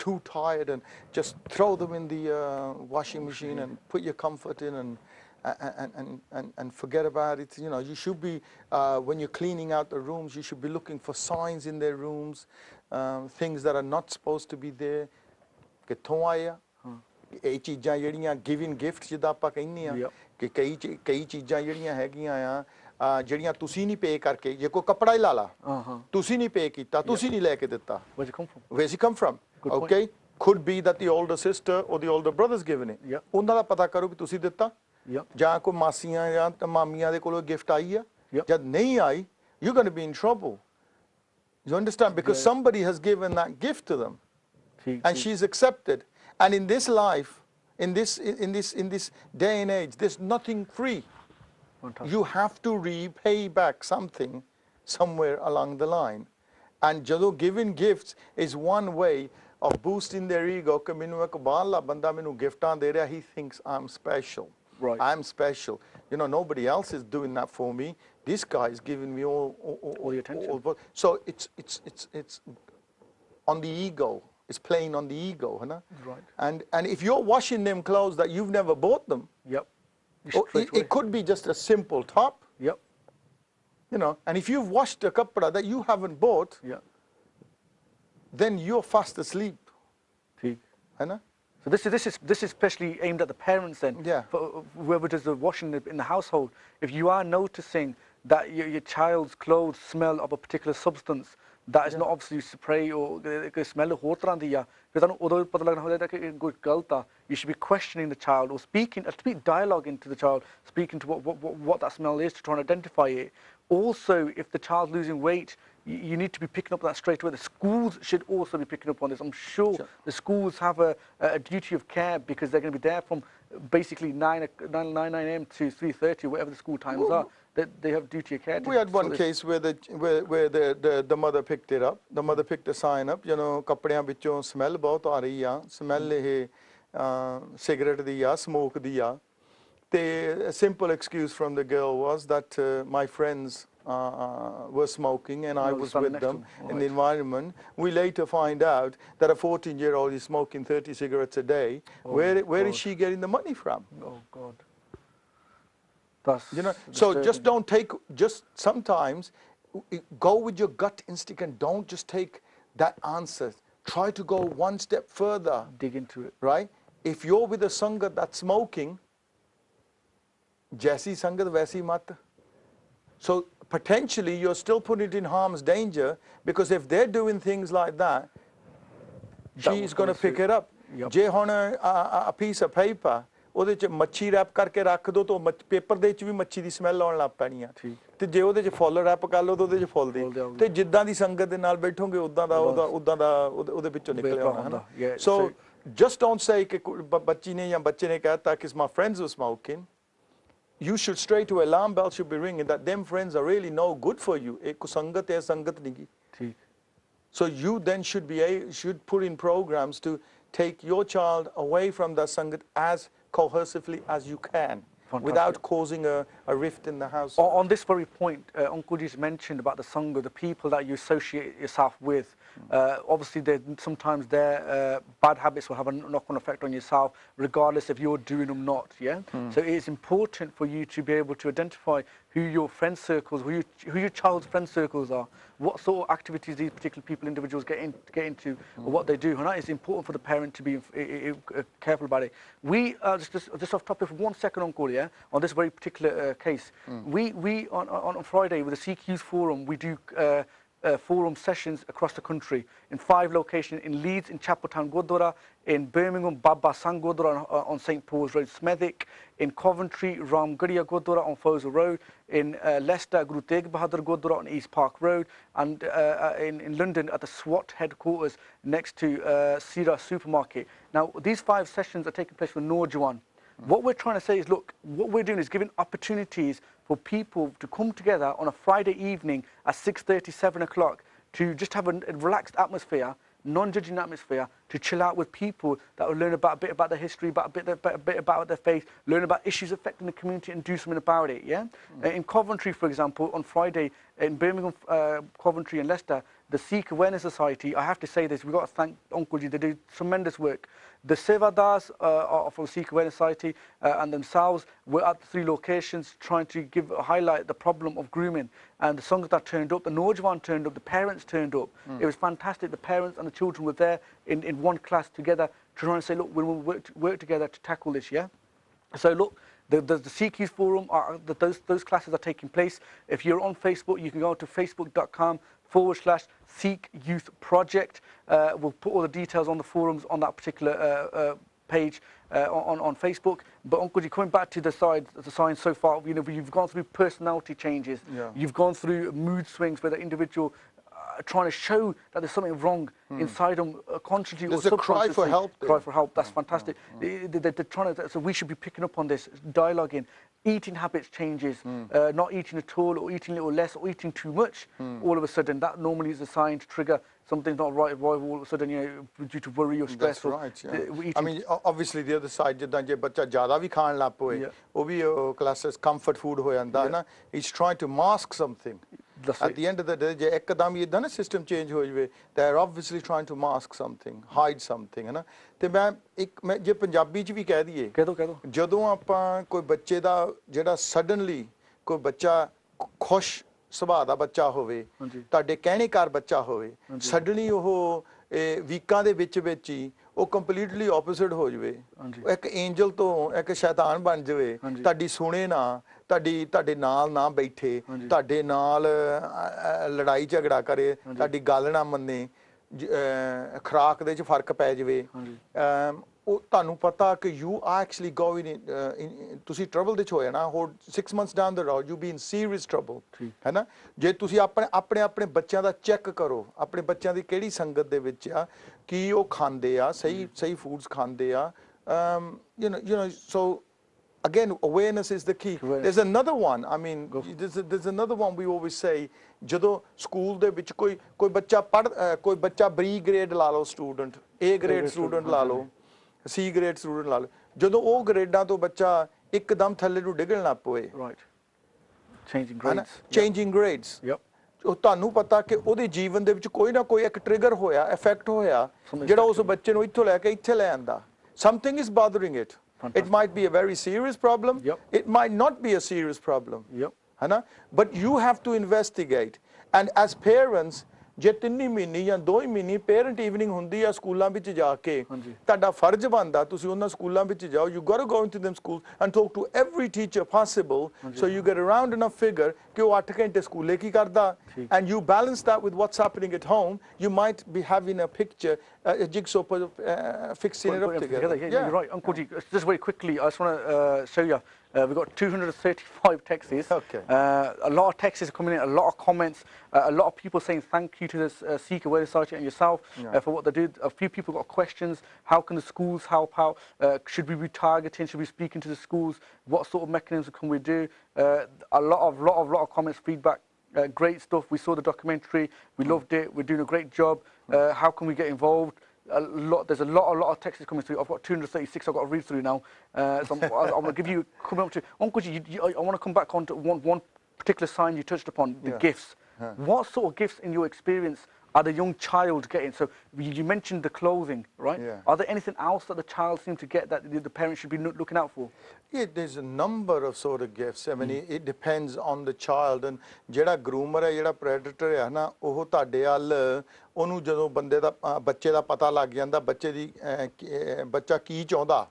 too tired and just throw them in the washing machine and put your comfort in and forget about it. You know, you should be, when you're cleaning out the rooms, you should be looking for signs in their rooms, things that are not supposed to be there. ਕਿੱਥੋਂ ਆਏ ਆ ਇਹ ਚੀਜ਼ਾਂ ਜਿਹੜੀਆਂ giving gifts ਜਿੱਦਾਂ ਆਪਾਂ ਕਹਿੰਦੇ ਆ, ਕਿ ਕਈ ਚੀਜ਼ਾਂ ਜਿਹੜੀਆਂ ਹੈਗੀਆਂ ਆ ਜਿਹੜੀਆਂ ਤੁਸੀਂ ਨਹੀਂ ਪੇ ਕਰਕੇ ਜੇ ਕੋਈ ਕੱਪੜਾ ਹੀ ਲਾ ਲਾ ਤੁਸੀਂ ਨਹੀਂ ਪੇ ਕੀਤਾ ਤੁਸੀਂ ਨਹੀਂ ਲੈ ਕੇ ਦਿੱਤਾ where's it come from okay could be that the older sister or the older brother's given it ਉਹਨਾਂ ਦਾ ਪਤਾ ਕਰੋ ਵੀ ਤੁਸੀਂ ਦਿੱਤਾ ਜਾਂ ਕੋਈ ਮਾਸੀਆਂ ਜਾਂ ਮਾਮੀਆਂ ਦੇ ਕੋਲੋਂ ਗਿਫਟ ਆਈ ਆ ਜਦ ਨਹੀਂ ਆਈ you're going to be in trouble you understand because somebody has given that gift to them and she's accepted and in this life in this day and age there's nothing free. You have to repay back something somewhere along the line and ਜਦੋਂ giving gifts is one way of boosting their ego ਕਿ ਮੈਨੂੰ ਇੱਕ ਬਾਹਰਲਾ ਬੰਦਾ ਮੈਨੂੰ ਗਿਫਟਾਂ ਦੇ ਰਿਹਾ he thinks I'm special I'm special you know nobody else is doing that for me this guy is giving me all the attention so it's on the ego it's playing on the ego right and if you're washing them clothes that you've never bought them it could be just a simple top you know and if you've washed a kapda that you haven't bought then you're fast asleep so this is especially aimed at the parents then for whoever does the washing in the household if you are noticing that your child's clothes smell of a particular substance that is not obviously spray or smell of water on the you should be questioning the child or speak dialogue into the child speaking to what that smell is to try and identify it also if the child's losing weight you need to be picking up that straight away the schools should also be picking up on this I'm sure the schools have a duty of care because they're going to be there from basically 9 a.m. to 3:30 whatever the school times are they have duty of care we had one case where the mother picked it up the mother picked the sign up you know ਕੱਪੜਿਆਂ ਵਿੱਚੋਂ smell ਬਹੁਤ ਆ ਰਹੀ ਆ smell ਇਹ cigarette ਦੀ ਆ smoke ਦੀ ਆ ਤੇ a simple excuse from the girl was that my friends were smoking and I was with them in the environment. We later find out that a 14-year-old is smoking 30 cigarettes a day. Where is she getting the money from? Oh God. You know, so just don't take, just sometimes go with your gut instinct and don't just take that answer. Try to go one step further. Dig into it. Right? If you're with a Sangha that's smoking, Jaisi Sangat Vaisi Mat. So potentially you're still putting it in harm's danger because if they're doing things like that, she's going to pick it up. Je hona a piece of paper, ਉਹਦੇ ਚ ਮੱਛੀ rap ਕਰਕੇ ਰੱਖ ਦੋ ਤਾਂ paper ਦੇ ਵਿੱਚ ਵੀ ਮੱਛੀ ਦੀ ਸਮੈਲ ਆਉਣ ਲੱਗ ਪੈਣੀ ਆ ਤੇ ਜੇ ਉਹਦੇ ਚ ਫੁੱਲ ਰੈਪ ਕਰ ਲਓ ਤਾਂ ਉਹਦੇ ਚ ਫੁੱਲ ਦੀ ਤੇ ਜਿੱਦਾਂ ਦੀ ਸੰਗਤ ਦੇ ਨਾਲ ਬੈਠੋਗੇ ਉਦਾਂ ਦਾ ਉਹਦੇ ਵਿੱਚੋਂ ਨਿਕਲਿਆ ਹੋਣਾ ਹੈ ਨਾ ਸੋ just don't say ਕਿ ਬੱਚੀ ਨੇ ਜਾਂ ਬੱਚੇ ਨੇ ਕਹਿਤਾ ਕਿ my friends were smoking you should straight away alarm bell should be ringing that them friends are really no good for you ਇੱਕ ਸੰਗਤ ਹੈ ਸੰਗਤ ਨਹੀਂ ਗੀ ਠੀਕ so you then should put in programs to take your child away from the sangat as coercively as you can. Fantastic. Without causing a rift in the house. On this very point, Uncle just mentioned about the Sangha, the people that you associate yourself with. Obviously, sometimes their bad habits will have a knock-on effect on yourself, regardless if you're doing them or not. Yeah. So it's important for you to be able to identify who your friend circles, who your child's friend circles are, what sort of activities these particular people, individuals get into, or what they do. And that is important for the parent to be careful about it. We just off topic for 1 second, Uncle. Yeah, on this very particular case, we on Friday with the Sikh Youth Forum, we do forum sessions across the country in 5 locations: in Leeds, in Chapeltown Gurdwara, in Birmingham, Baba Sang Gurdwara on St Paul's Road, Smethwick, in Coventry, Ramgarhia Gurdwara on Fossil Road, in Leicester, Guru Tegh Bahadur Gurdwara on East Park Road, and in London at the SWAT headquarters next to Sira Supermarket. Now, these 5 sessions are taking place for Norjawan. What we're trying to say is, look, what we're doing is giving opportunities for people to come together on a Friday evening at 6:30, 7 o'clock to just have a relaxed atmosphere, non-judging atmosphere, to chill out with people that will learn a bit about their history, a bit about their faith, learn about issues affecting the community and do something about it, yeah? In Coventry, for example, on Friday, in Birmingham, Coventry and Leicester, the Sikh Awareness Society, I have to say this, we've got to thank Uncle Ji, they do tremendous work. The Sevadas from Sikh Awareness Society and themselves were at the 3 locations trying to highlight the problem of grooming. And the Sangha turned up, the Norjawan turned up, the parents turned up. It was fantastic. The parents and the children were there in one class together trying to say, look, we will work together to tackle this, yeah? So look, The Sikh Youth Forum, those classes are taking place. If you're on Facebook, you can go to facebook.com/Sikh Youth Project. We'll put all the details on the forums on that particular page on Facebook. But Uncle Ji, coming back to the signs so far, you've gone through personality changes. Yeah. You've gone through mood swings where the individual trying to show that there's something wrong inside them, consciously there's or a cry for help there. Cry for help. That's fantastic. They're trying to. So we should be picking up on this, dialoguing. Eating habits changes, not eating at all, or eating a little less, or eating too much. All of a sudden, that normally is a sign to trigger something's not right. Why all of a sudden, due to worry or stress. That's right. Yeah. I mean, obviously the other side, ਜਿੱਦਾਂ ਜੇ ਬੱਚਾ ਜ਼ਿਆਦਾ ਵੀ ਖਾਣ ਲੱਗ ਪਵੇ, ਉਹ ਵੀ classes comfort food ਹੋ ਜਾਂਦਾ ਹੈ ਨਾ. He's trying to mask something. At the end of the day, ਜੇ ਇੱਕਦਮ ਹੀ ਇਦਾਂ ਨਾ system change ਹੋ ਜਾਵੇ, they're obviously trying to mask something, hide something, ਹੈ ਨਾ. ਤੇ ਮੈਂ ਜੇ ਪੰਜਾਬੀ ਚ ਵੀ ਕਹਿ ਦਈਏ, ਜਦੋਂ ਆਪਾਂ ਕੋਈ ਬੱਚੇ ਦਾ ਜਿਹੜਾ ਸਡਨਲੀ ਕੋਈ ਬੱਚਾ ਖੁਸ਼ ਸੁਭਾਅ ਦਾ ਬੱਚਾ ਹੋਵੇ, ਤੁਹਾਡੇ ਕਹਿਣੇ ਕਾਰ ਬੱਚਾ ਹੋਵੇ, ਸਡਨਲੀ ਉਹ ਵੀਕਾਂ ਦੇ ਵਿੱਚ ਹੀ ਉਹ ਕੰਪਲੀਟਲੀ ਆਪੋਜ਼ਿਟ ਹੋ ਜਾਵੇ, ਇੱਕ ਐਂਜਲ ਤੋਂ ਇੱਕ ਸ਼ੈਤਾਨ ਬਣ ਜਾਵੇ, ਤੁਹਾਡੀ ਸੁਣੇ ਨਾ, ਤੁਹਾਡੇ ਨਾਲ ਨਾ ਬੈਠੇ, ਤੁਹਾਡੇ ਨਾਲ ਲੜਾਈ ਝਗੜਾ ਕਰੇ, ਤੁਹਾਡੀ ਗੱਲ ਨਾ ਮੰਨੇ, ਖੁਰਾਕ ਦੇ ਚ ਫਰਕ ਪੈ ਜਾਵੇ, ਉਹ ਤੁਹਾਨੂੰ ਪਤਾ ਕਿ you are actually going in ਤੁਸੀਂ ਟਰਬਲ ਦੇ ਚ ਹੋਇਆ ਨਾ, ਹੋਰ 6 months down the road you be in serious trouble, ਹੈ ਨਾ. ਜੇ ਤੁਸੀਂ ਆਪਣੇ ਬੱਚਿਆਂ ਦਾ ਚੈੱਕ ਕਰੋ, ਆਪਣੇ ਬੱਚਿਆਂ ਦੀ ਕਿਹੜੀ ਸੰਗਤ ਦੇ ਵਿੱਚ ਆ, ਕੀ ਉਹ ਖਾਂਦੇ ਆ, ਸਹੀ ਫੂਡਸ ਖਾਂਦੇ ਆ, you know so again awareness is the key. There's another one, I mean there's another one we always say, ਜਦੋਂ ਸਕੂਲ ਦੇ ਵਿੱਚ ਕੋਈ ਬੱਚਾ ਬੀ ਗ੍ਰੇਡ ਲਾ ਲਓ, ਸਟੂਡੈਂਟ A ਗ੍ਰੇਡ ਸਟੂਡੈਂਟ ਲਾ ਲਓ, C ਗ੍ਰੇਡ ਸਟੂਡੈਂਟ ਲਾ ਲਓ, ਜਦੋਂ ਉਹ ਗ੍ਰੇਡਾਂ ਤੋਂ ਬੱਚਾ ਇੱਕਦਮ ਥੱਲੇ ਨੂੰ ਡਿੱਗਣ ਲੱਗ ਪਵੇ, changing grades, ਉਹ ਤੁਹਾਨੂੰ ਪਤਾ ਕਿ ਉਹਦੇ ਜੀਵਨ ਦੇ ਵਿੱਚ ਕੋਈ ਨਾ ਕੋਈ ਇੱਕ ਟ੍ਰਿਗਰ ਹੋਇਆ, ਇਫੈਕਟ ਹੋਇਆ, ਜਿਹੜਾ ਉਸ ਬੱਚੇ ਨੂੰ ਇੱਥੋਂ ਲੈ ਕੇ ਇੱਥੇ ਲੈ ਆਂਦਾ. Something is bothering it. Fantastic. It might be a very serious problem. It might not be a serious problem. But you have to investigate. And as parents, ਜੇ 3 ਮਹੀਨੇ ਜਾਂ 2 ਮਹੀਨੇ ਪੇਰੈਂਟ ਈਵਨਿੰਗ ਹੁੰਦੀ ਆ ਸਕੂਲਾਂ ਵਿੱਚ ਜਾ ਕੇ, ਤੁਹਾਡਾ ਫਰਜ਼ ਬਣਦਾ ਤੁਸੀਂ ਉਹਨਾਂ ਸਕੂਲਾਂ ਵਿੱਚ ਜਾਓ. You got to go into them schools and talk to every teacher possible, so you get a round enough figure ਕਿ ਉਹ 8 ਘੰਟੇ ਸਕੂਲੇ ਕੀ ਕਰਦਾ, and you balance that with what's happening at home. You might be having a picture, a jigsaw fixing it up together. Yeah, you're right. Uncle Ji, just very quickly, I just want to show you. We've got 235 texts. Okay. A lot of texts are coming in, a lot of comments, a lot of people saying thank you to the Sikh Awareness Society and yourself for what they do. A few people got questions. How can the schools help out? Should we be targeting? Should we be speaking to the schools? What sort of mechanisms can we do? A lot of comments, feedback. Great stuff. We saw the documentary. We loved it. We're doing a great job. How can we get involved? There's a lot of texts coming through. I've got 236 I've got to read through now. So I'm going to give you, coming up to, Uncle Ji, I want to come back on to one particular sign you touched upon, the gifts. What sort of gifts in your experience are the young child getting? So you mentioned the clothing, right? Are there anything else that the child seems to get that the parents should be looking out for? Yeah, there's a number of sort of gifts. I mean, it depends on the child. And ਜਿਹੜਾ groomer ਹੈ, ਜਿਹੜਾ predator ਹੈ ਨਾ, ਉਹ ਤੁਹਾਡੇ ਵੱਲ ਉਹਨੂੰ ਜਦੋਂ ਬੱਚੇ ਦਾ ਪਤਾ ਲੱਗ ਜਾਂਦਾ, ਬੱਚਾ ਕੀ ਚਾਹੁੰਦਾ.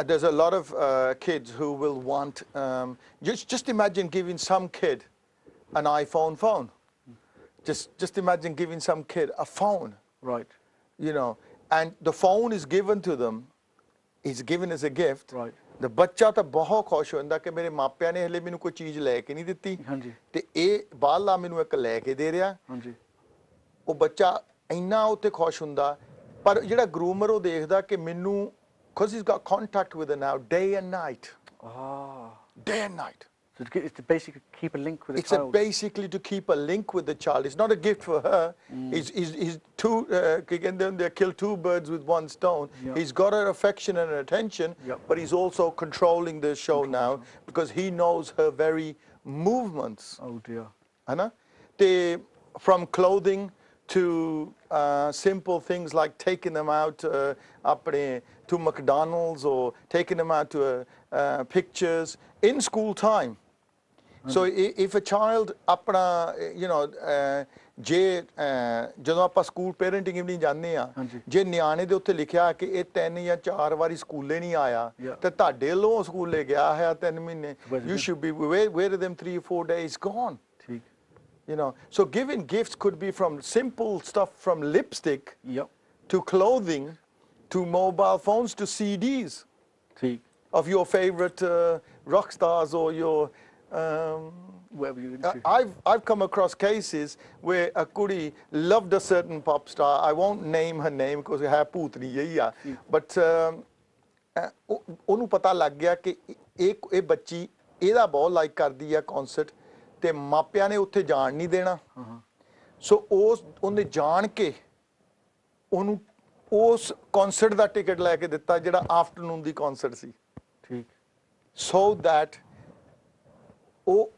There's a lot of kids who will want, just imagine giving some kid an iPhone phone. Just imagine giving some kid a phone. Right. You know, and the phone is given to them, is given as a gift. Right. The ਬੱਚਾ ਤਾਂ ਬਹੁਤ ਖੁਸ਼ ਹੁੰਦਾ ਕਿ ਮੇਰੇ ਮਾਪਿਆਂ ਨੇ ਹਲੇ ਮੈਨੂੰ ਕੋਈ ਚੀਜ਼ ਲੈ ਕੇ ਨਹੀਂ ਦਿੱਤੀ, ਤੇ ਇਹ ਬਾਹਲਾ ਮੈਨੂੰ ਇੱਕ ਲੈ ਕੇ ਦੇ ਰਿਹਾ. ਉਹ ਬੱਚਾ ਇੰਨਾ ਉੱਤੇ ਖੁਸ਼ ਹੁੰਦਾ, ਪਰ ਜਿਹੜਾ ਗਰੂਮਰ ਉਹ ਦੇਖਦਾ ਕਿ ਮੈਨੂੰ, because he's got contact with her now day and night. Day and night. So it's to basically keep a link with the child. It's basically to keep a link with the child. It's not a gift for her. He's kill 2 birds with 1 stone. He's got her affection and her attention, but he's also controlling the show now because he knows her very movements. Oh dear. Anna? From clothing to simple things like taking them out to McDonald's or taking them out to pictures in school time. So if a child apna ਜੇ ਜਦੋਂ ਆਪਾਂ school parenting evening ਜਾਂਦੇ ਆ ਜੇ ਨਿਆਣੇ ਦੇ ਉੱਤੇ ਲਿਖਿਆ ਕਿ ਇਹ 3 ਜਾਂ 4 ਵਾਰੀ ਸਕੂਲੇ ਨਹੀਂ ਆਇਆ ਤੇ ਤੁਹਾਡੇ ਵੱਲੋਂ ਸਕੂਲੇ ਗਿਆ ਹੈ 3 ਮਹੀਨੇ you should be where them 3 or 4 days gone. So giving gifts could be from simple stuff from lipstick to clothing to mobile phones to CDs of your favorite rock stars or your whatever you're into. I've come across cases where a kudi loved a certain pop star. I won't name her name because it hai putri yahi hai. But ਉਹਨੂੰ ਪਤਾ ਲੱਗ ਗਿਆ ਕਿ ਇਹ ਬੱਚੀ ਇਹਦਾ ਬਹੁਤ like ਕਰਦੀ ਆ ਕਨਸਰਟ ਤੇ ਮਾਪਿਆਂ ਨੇ ਉੱਥੇ ਜਾਣ ਨਹੀਂ ਦੇਣਾ ਸੋ ਉਹਨੇ ਜਾਣ ਕੇ ਉਹਨੂੰ ਉਸ ਕਨਸਰਟ ਦਾ ਟਿਕਟ ਲੈ ਕੇ ਦਿੱਤਾ ਜਿਹੜਾ ਆਫਟਰਨੂਨ ਦੀ ਕਨਸਰਟ ਸੀ ਠੀਕ ਸੋ ਦੈਟ ਉਹ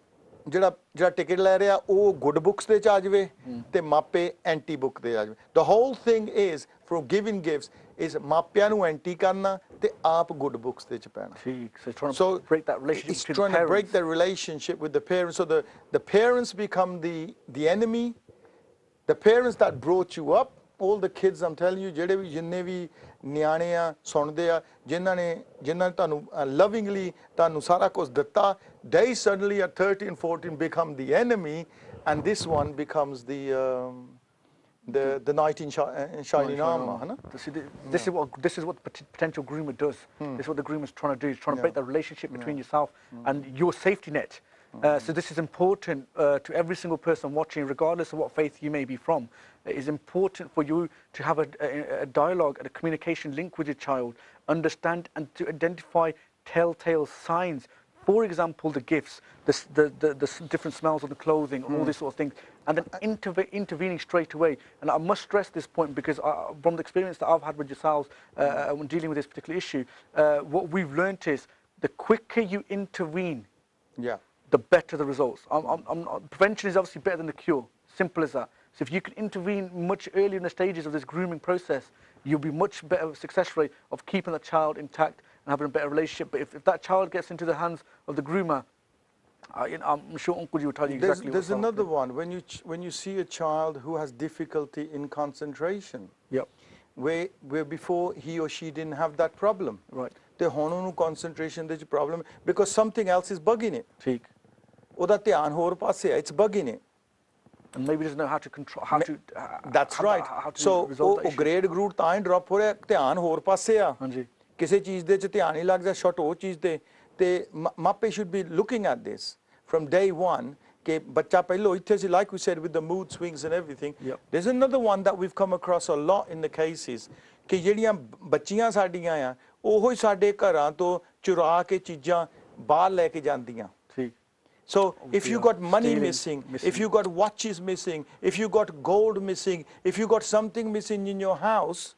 ਜਿਹੜਾ ਟਿਕਟ ਲੈ ਰਿਹਾ ਉਹ ਗੁੱਡ ਬੁੱਕਸ ਦੇ ਚ ਆ ਜਾਵੇ ਤੇ ਮਾਪੇ ਐਂਟੀ ਬੁੱਕ ਦੇ ਆ ਜਾਵੇ the whole thing is for giving gifts is ਮਾਪਿਆਂ ਨੂੰ ਐਂਟੀ ਕਰਨਾ ਤੇ ਆਪ ਗੁੱਡ ਬੁੱਕਸ ਦੇ ਚ ਪੈਣਾ ਠੀਕ so break that relationship it's trying to break that relationship with the parents so the parents become the enemy the parents that brought you up all the kids I'm telling you ਜਿਹੜੇ ਵੀ ਜਿੰਨੇ ਵੀ ਨਿਆਣੇ ਆ ਸੁਣਦੇ ਆ ਜਿਨ੍ਹਾਂ ਨੇ ਤੁਹਾਨੂੰ lovingly ਤੁਹਾਨੂੰ ਸਾਰਾ ਕੁਝ ਦਿੱਤਾ they suddenly at 13 14 become the enemy and this one becomes the knight in shining armor this is what potential groomer does this is what the groomer is trying to do he's trying to break the relationship between yourself and your safety net so this is important to every single person watching regardless of what faith you may be from it is important for you to have a dialogue and a communication link with your child understand and to identify telltale signs for example the gifts the different smells of the clothing all these sort of things and then intervening straight away and I must stress this point because from the experience that I've had with yourselves when dealing with this particular issue what we've learnt is the quicker you intervene the better the results prevention is obviously better than the cure simple as that so if you can intervene much earlier in the stages of this grooming process you'll be much better success rate of keeping the child intact and having a better relationship but if that child gets into the hands of the groomer I'm sure Uncle you will tell you exactly there's another one when you see a child who has difficulty in concentration where before he or she didn't have that problem right ਤੇ ਹੁਣ ਉਹਨੂੰ concentration ਦੇ ਚ problem because something else is bugging it ਠੀਕ ਉਹਦਾ ਧਿਆਨ ਹੋਰ ਪਾਸੇ ਹੈ it's bugging it and maybe doesn't know how to control how to that's right so ਉਹ grade group ਤਾਂ ਹੀ drop ਹੋ ਰਿਹਾ ਧਿਆਨ ਹੋਰ ਪਾਸੇ ਆ ਹਾਂਜੀ ਕਿਸੇ ਚੀਜ਼ ਦੇ ਚ ਧਿਆਨ ਨਹੀਂ ਲੱਗਦਾ ਸ਼ਾਟ ਉਹ ਚੀਜ਼ ਤੇ ਮਾਪੇ should be looking at this from day one ਕਿ ਬੱਚਾ ਪਹਿਲਾਂ ਇੱਥੇ ਸੀ like we said with the mood swings and everything there's another one that we've come across a lot in the cases ਕਿ ਜਿਹੜੀਆਂ ਬੱਚੀਆਂ ਸਾਡੀਆਂ ਆ ਉਹੋ ਹੀ ਸਾਡੇ ਘਰਾਂ ਤੋਂ ਚੁਰਾ ਕੇ ਚੀਜ਼ਾਂ ਬਾਹਰ ਲੈ ਕੇ ਜਾਂਦੀਆਂ ਠੀਕ So if you got money missing, if you got watches missing, if you got gold missing, if you got something missing in your house,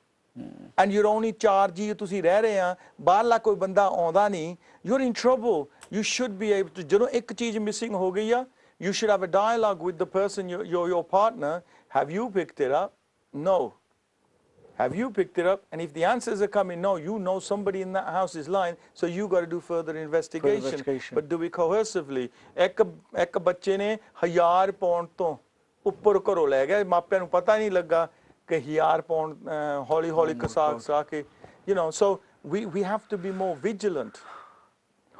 and you're only charged ਤੁਸੀਂ ਰਹਿ ਰਹੇ ਆ ਬਾਹਰਲਾ ਕੋਈ ਬੰਦਾ ਆਉਂਦਾ ਨਹੀਂ you're in trouble you should be able to ਜਦੋਂ ਇੱਕ ਚੀਜ਼ missing ਹੋ ਗਈ ਆ you should have a dialogue with the person your partner have you picked it up no have you picked it up and if the answers are coming no you know somebody in that house is lying so you got to do further investigation but do it coercively ਇੱਕ ਬੱਚੇ ਨੇ 1000 pound ਤੋਂ ਉੱਪਰ ਘਰੋਂ ਲੈ ਗਿਆ ਮਾਪਿਆਂ ਨੂੰ ਪਤਾ ਨਹੀਂ ਲੱਗਾ ਕਿ 1000 ਪਾਉਂਡ ਹੌਲੀ ਹੌਲੀ ਕਸਾ ਕੇ you know so we have to be more vigilant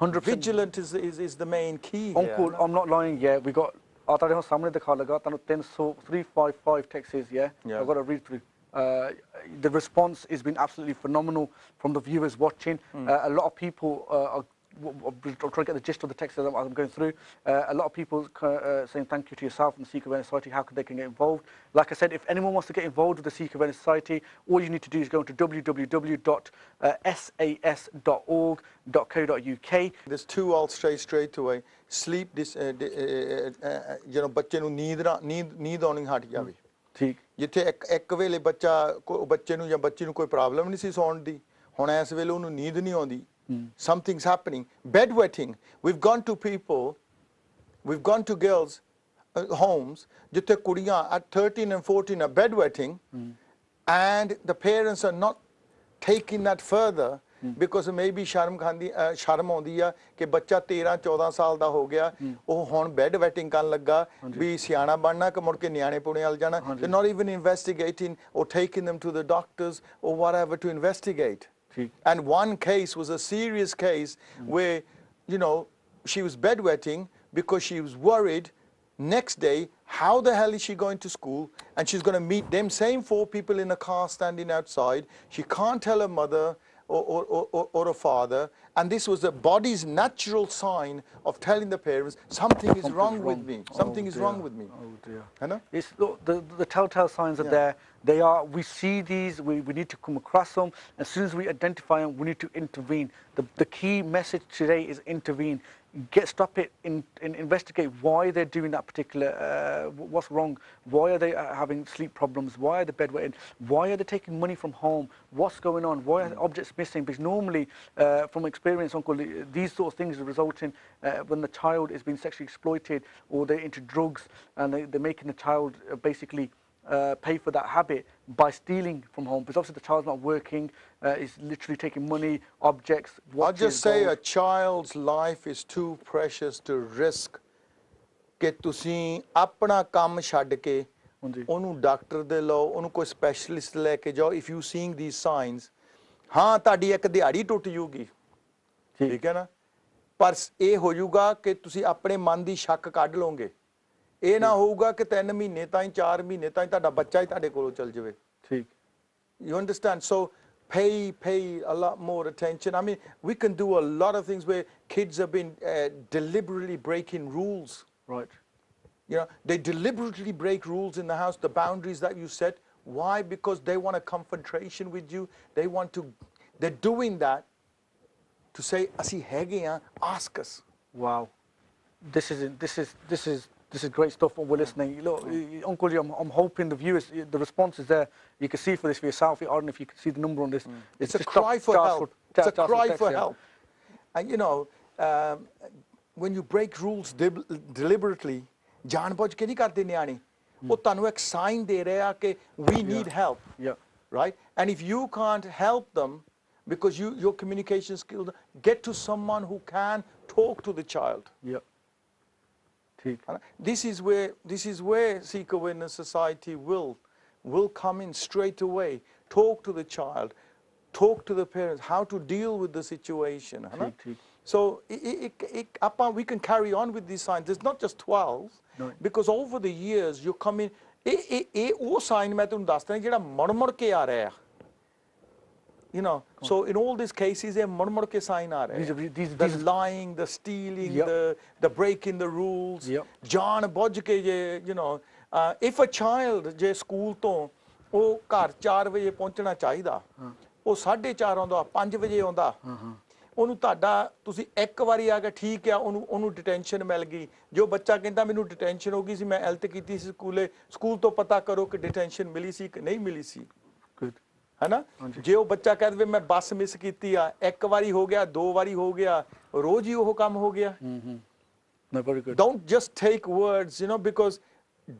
100% vigilant is the main key Uncle I'm not lying we got ਤੁਹਾਡੇ ਹੁਣ ਸਾਹਮਣੇ ਦਿਖਾ ਲਗਾ ਤੁਹਾਨੂੰ 355 texts I've got to read through the response has been absolutely phenomenal from the viewers watching a lot of people are trying to get the gist of the text that I'm going through a lot of people saying thank you to yourself and the Sikh Awareness Society how they can get involved like I said if anyone wants to get involved with the Sikh Awareness Society all you need to do is go to www.sas.org.co.uk there's two I'll say straight away sleep ਬੱਚੇ ਨੂੰ ਨੀਂਦ ਆਉਣੀ ਹਟ ਜਾਵੇ ਠੀਕ ਜਿੱਥੇ ਇੱਕ ਵੇਲੇ ਬੱਚੇ ਨੂੰ ਜਾਂ ਬੱਚੀ ਨੂੰ ਕੋਈ ਪ੍ਰੋਬਲਮ ਨਹੀਂ ਸੀ ਸੌਣ ਦੀ ਹੁਣ ਇਸ ਵੇਲੇ ਉਹਨੂੰ ਨੀਂਦ ਨਹੀਂ ਆਉਂਦੀ something's happening bedwetting we've gone to girls homes ਜਿੱਥੇ ਕੁੜੀਆਂ at 13 and 14 are bedwetting and the parents are not taking that further because maybe ਸ਼ਰਮ ਆਉਂਦੀ ਆ ਕਿ ਬੱਚਾ 13-14 ਸਾਲ ਦਾ ਹੋ ਗਿਆ ਉਹ ਹੁਣ ਬੈੱਡ ਵੈਟਿੰਗ ਕਰਨ ਲੱਗਾ ਵੀ ਸਿਆਣਾ ਬਣਨਾ ਕਿ ਮੁੜ ਕੇ ਨਿਆਣੇ ਪੁਣੇ ਵੱਲ ਜਾਣਾ they're not even investigating or taking them to the doctors or whatever to investigate. And one case was a serious case where, you know, she was bedwetting because she was worried next day how the hell is she going to school, and she's going to meet them same 4 people in a car standing outside. She can't tell her mother or a father, and this was the body's natural sign of telling the parents something is wrong with me, something is wrong with me. Oh dear. You know? It's, look, the telltale signs are there. They are, we see these, we need to come across them. As soon as we identify them, we need to intervene. The key message today is intervene. Stop it, investigate why they're doing that particular, what's wrong, why are they having sleep problems, why are they bedwetting, why are they taking money from home, what's going on, why are objects missing, because normally, from experience, Uncle, these sort of things result in when the child is being sexually exploited or they're into drugs and they're making the child basically pay for that habit by stealing from home, because obviously the child's not working, is literally taking money, objects, watches, I'll just say gold. a child's life is too precious to risk ਕਿ ਤੁਸੀਂ ਆਪਣਾ ਕੰਮ ਛੱਡ ਕੇ ਉਹਨੂੰ doctor ਦੇ ਲਓ, ਉਹਨੂੰ ਕੋਈ ਸਪੈਸ਼ਲਿਸਟ ਲੈ ਕੇ ਜਾਓ. if you seeing these signs, ਹਾਂ ਤੁਹਾਡੀ ਇੱਕ ਦਿਹਾੜੀ ਟੁੱਟ ਜੂਗੀ, ਠੀਕ ਹੈ ਨਾ, ਪਰ ਇਹ ਹੋ ਜਾਊਗਾ ਕਿ ਤੁਸੀਂ ਆਪਣੇ ਮਨ ਦੀ ਸ਼ੱਕ ਕੱਢ ਲਓਗੇ. ਇਹ ਨਾ ਹੋਊਗਾ ਕਿ 3 ਮਹੀਨੇ ਤਾਈਂ 4 ਮਹੀਨੇ ਤਾਈਂ ਤੁਹਾਡਾ ਬੱਚਾ ਹੀ ਤੁਹਾਡੇ ਕੋਲੋਂ ਚਲ ਜਾਵੇ. ਠੀਕ. You understand? So pay a lot more attention. I mean, we can do a lot of things where kids have been deliberately breaking rules. Right. You know, they deliberately break rules in the house, the boundaries that you set. Why? Because they want a confrontation with you. They're doing that to say, "Asi hege ha, ask us." Wow. This is great stuff when we're listening. Look, Uncle, I'm hoping the viewers, the response is there. You can see for this for yourself. I don't know if you can see the number on this. It's a cry for help. It's a cry for help. And you know, when you break rules deliberately, ਜਾਣਬੁੱਝ ਕੇ ਨਹੀਂ ਕਰਦੇ ਨਿਆਣੇ, ਉਹ ਤੁਹਾਨੂੰ ਇੱਕ sign ਦੇ ਰਿਹਾ ਕਿ we need help. Yeah. Right? And if you can't help them because your communication skills, get to someone who can talk to the child. Yeah. This is where Sikh Awareness Society will come in straight away. Talk to the child, talk to the parents, how to deal with the situation. So we can carry on with these signs. There's not just 12, because over the years you come in. ਉਹ sign ਮੈਂ ਤੁਹਾਨੂੰ ਦੱਸਦਾ ਜਿਹੜਾ ਮੁੜ ਕੇ ਆ ਰਿਹਾ. You know, so in all these cases, they're murmur ke sign aa rahe. The lying, the stealing, the breaking the rules. Jaan bujh ke you know, if a child je school to ਉਹ ਘਰ 4 ਵਜੇ ਪਹੁੰਚਣਾ ਚਾਹੀਦਾ, ਉਹ 4:30 ਆਉਂਦਾ, 5 ਵਜੇ ਆਉਂਦਾ, ਉਹਨੂੰ ਤੁਹਾਡਾ ਤੁਸੀਂ ਇੱਕ ਵਾਰੀ ਆ ਕੇ ਠੀਕ ਆ, ਉਹਨੂੰ ਡਿਟੈਂਸ਼ਨ ਮਿਲ ਗਈ. ਜੋ ਬੱਚਾ ਕਹਿੰਦਾ ਮੈਨੂੰ ਡਿਟੈਂਸ਼ਨ ਹੋ ਗਈ ਸੀ, ਮੈਂ ਐਲਟ ਕੀਤੀ ਸੀ ਸਕੂਲ ਤੋਂ ਪਤਾ ਕਰੋ ਕਿ ਡਿਟੈਂਸ਼ਨ ਮਿਲੀ ਸੀ ਕਿ ਨਹੀਂ ਮਿਲੀ ਸੀ. ਹੈ ਨਾ, ਜੇ ਉਹ ਬੱਚਾ ਕਹਿ ਦੇਵੇ ਮੈਂ ਬੱਸ ਮਿਸ ਕੀਤੀ ਆ, ਇੱਕ ਵਾਰੀ ਹੋ ਗਿਆ, 2 ਵਾਰੀ ਹੋ ਗਿਆ, ਰੋਜ਼ ਹੀ ਉਹ ਕੰਮ ਹੋ ਗਿਆ. No, very good. Don't just take words, you know, because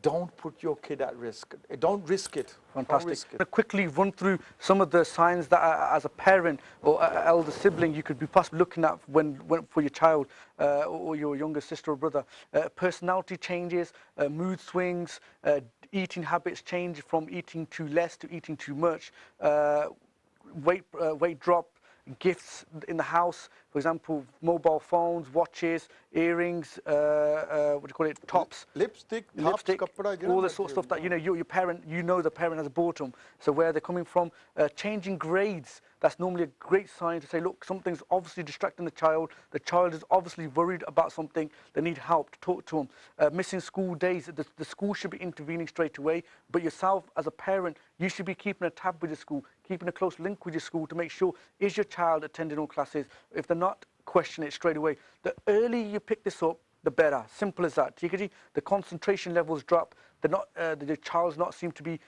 don't put your kid at risk. Don't risk it. Fantastic. Risk it. Quickly run through some of the signs that as a parent or elder sibling you could be possibly looking at when for your child or your younger sister or brother. Personality changes, mood swings, eating habits change from eating too less to eating too much, weight drop, gifts in the house, for example, mobile phones, watches, earrings, what do you call it, tops, lipstick, all the sort of stuff that your parent, the parent has bought them. So where they're coming from, changing grades. That's normally a great sign to say, look, something's obviously distracting the child. The child is obviously worried about something. They need help to talk to them. Missing school days. The school should be intervening straight away. But yourself, as a parent, you should be keeping a tab with your school, keeping a close link with your school to make sure, is your child attending all classes? If they're not, question it straight away. The earlier you pick this up, the better. Simple as that. The concentration levels drop. they're not, the child's not seem to be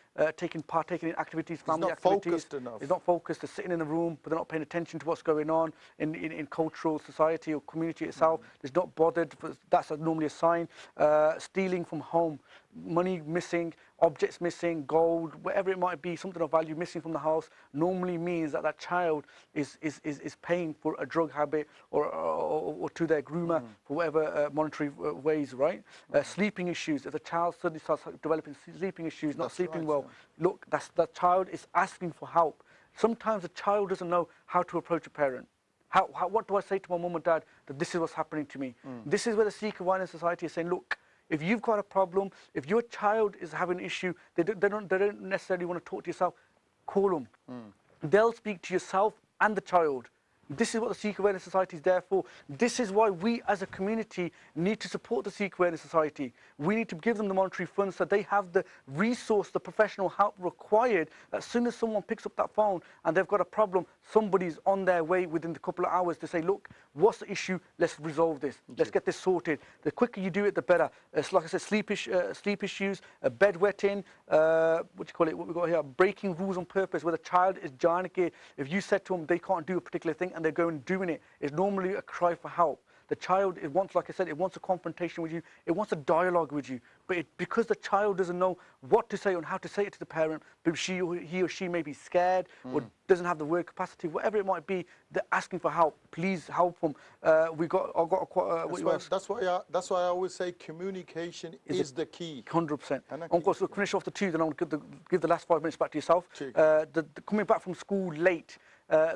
partaking in activities, family not activities. Focused enough. It's not focused. They're sitting in a room, but they're not paying attention to what's going on in cultural society or community itself. They're not bothered. That's normally a sign. Stealing from home, money missing, objects missing, gold, whatever it might be, something of value missing from the house, normally means that that child is paying for a drug habit or to their groomer for whatever monetary ways, right? Sleeping issues. If the child suddenly starts developing sleeping issues, not sleeping well, look, that child is asking for help. Sometimes the child doesn't know how to approach a parent. What do I say to my mum and dad that this is what's happening to me? This is where the Sikh Awareness Society is saying, look, if you've got a problem, if your child is having an issue, they don't necessarily want to talk to yourself, call them. They'll speak to yourself and the child. This is what the Sikh Awareness Society is there for. This is why we as a community need to support the Sikh Awareness Society. We need to give them the monetary funds so they have the resource, the professional help required. As soon as someone picks up that phone and they've got a problem, somebody's on their way within a couple of hours to say, look, what's the issue? Let's resolve this. Let's get this sorted. The quicker you do it, the better. It's like I said, sleep issues, bedwetting, what we got here, breaking rules on purpose, where the child is janke. If you said to them they can't do a particular thing and they're going and doing it, it's normally a cry for help. The child, it wants, like I said, it wants a confrontation with you. It wants a dialogue with you. But because the child doesn't know what to say and how to say it to the parent, but he or she may be scared or doesn't have the word capacity, whatever it might be, they're asking for help. Please help them. That's why I always say communication is the key. 100%. Of course, we'll finish off the two, then I'll give the last 5 minutes back to yourself. Coming back from school late,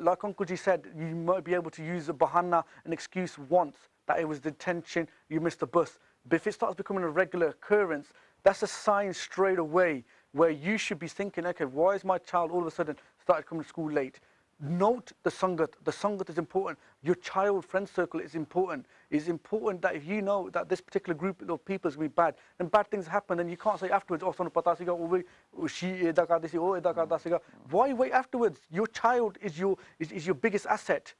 like Uncle G said, you might be able to use a bahana, an excuse once, that it was detention, you missed the bus. But if it starts becoming a regular occurrence, that's a sign straight away where you should be thinking, okay, why is my child all of a sudden started coming to school late? Note the sangat. The sangat is important. Your child friend circle is important. It's important that if you know that this particular group of people is going to be bad, then bad things happen, then you can't say afterwards, oh, sonu pata siga, oh, she eda kardi si, oh, eda karda siga. Why wait afterwards? Your child is your biggest asset.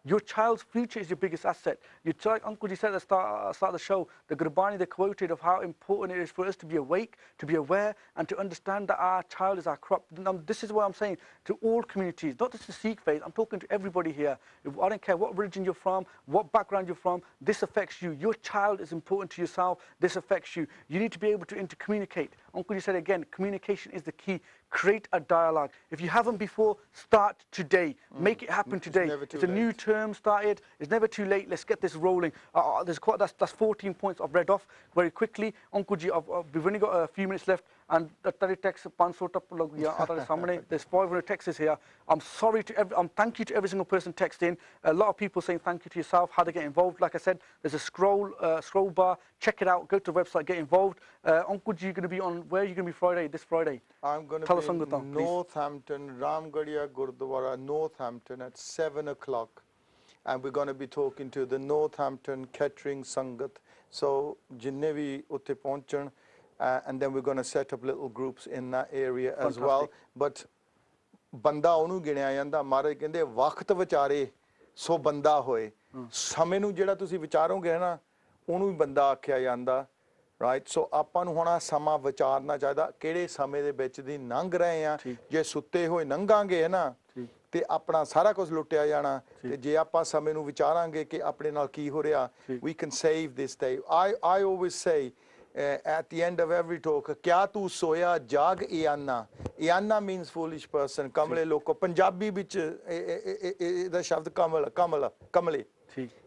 Your child's future is your biggest asset. Like Uncle Ji said at the start of the show, the Gurbani, they quoted of how important it is for us to be awake, to be aware, and to understand that our child is our crop. This is what I'm saying to all communities, not just the Sikh faith. I'm talking to everybody here. I don't care what religion you're from, what background you're from, this affects you. Your child is important to yourself. This affects you. You need to be able to intercommunicate. Uncle Ji said again, communication is the key. Create a dialogue. If you haven't before, start today. Make it happen today. It's a new term started. It's never too late. Let's get this rolling. That's 14 points I've read off very quickly. Uncle Ji, we've only got a few minutes left, and the text 500 there's 500 texts here. I'm sorry to thank you to every single person texting. A lot of people saying thank you to yourself, how to get involved. Like I said, there's a scroll bar. Check it out. Go to the website, get involved. Uncle Ji, you're going to be on, where are you going to be this Friday? I'm going to be in Northampton, Ramgarhia Gurdwara, Northampton at 7 o'clock. And we're going to be talking to the Northampton Catering Sangat. So, jinne vi utte pahunchon, and then we're going to set up little groups in that area as well. But banda onu ginaya janda, maharaj kende waqt vichare so banda hoye. Same nu jehड़ा ਤੁਸੀਂ ਵਿਚਾਰੋਗੇ ਨਾ ਉਹਨੂੰ ਵੀ ਬੰਦਾ ਆਖਿਆ ਜਾਂਦਾ, right? ਸੋ ਆਪਾਂ ਨੂੰ ਹੁਣ ਸਮਾਂ ਵਿਚਾਰਨਾ ਚਾਹੀਦਾ ਕਿਹੜੇ ਸਮੇਂ ਦੇ ਵਿੱਚ ਦੀ ਲੰਘ ਰਹੇ ਆ। ਜੇ ਸੁੱਤੇ ਹੋਏ ਲੰਘਾਂਗੇ ਨਾ ਤੇ ਆਪਣਾ ਸਾਰਾ ਕੁਝ ਲੁੱਟਿਆ ਜਾਣਾ, ਤੇ ਜੇ ਆਪਾਂ ਸਮੇਂ ਨੂੰ ਵਿਚਾਰਾਂਗੇ ਕਿ ਆਪਣੇ ਨਾਲ ਕੀ ਹੋ ਰਿਹਾ, we can save this day. I always say at the end of every talk, kya tu soya jag iana. Iana means foolish person. Kamale loko. Punjabi ਵਿੱਚ ਇਹਦਾ ਸ਼ਬਦ ਕਮਲੇ.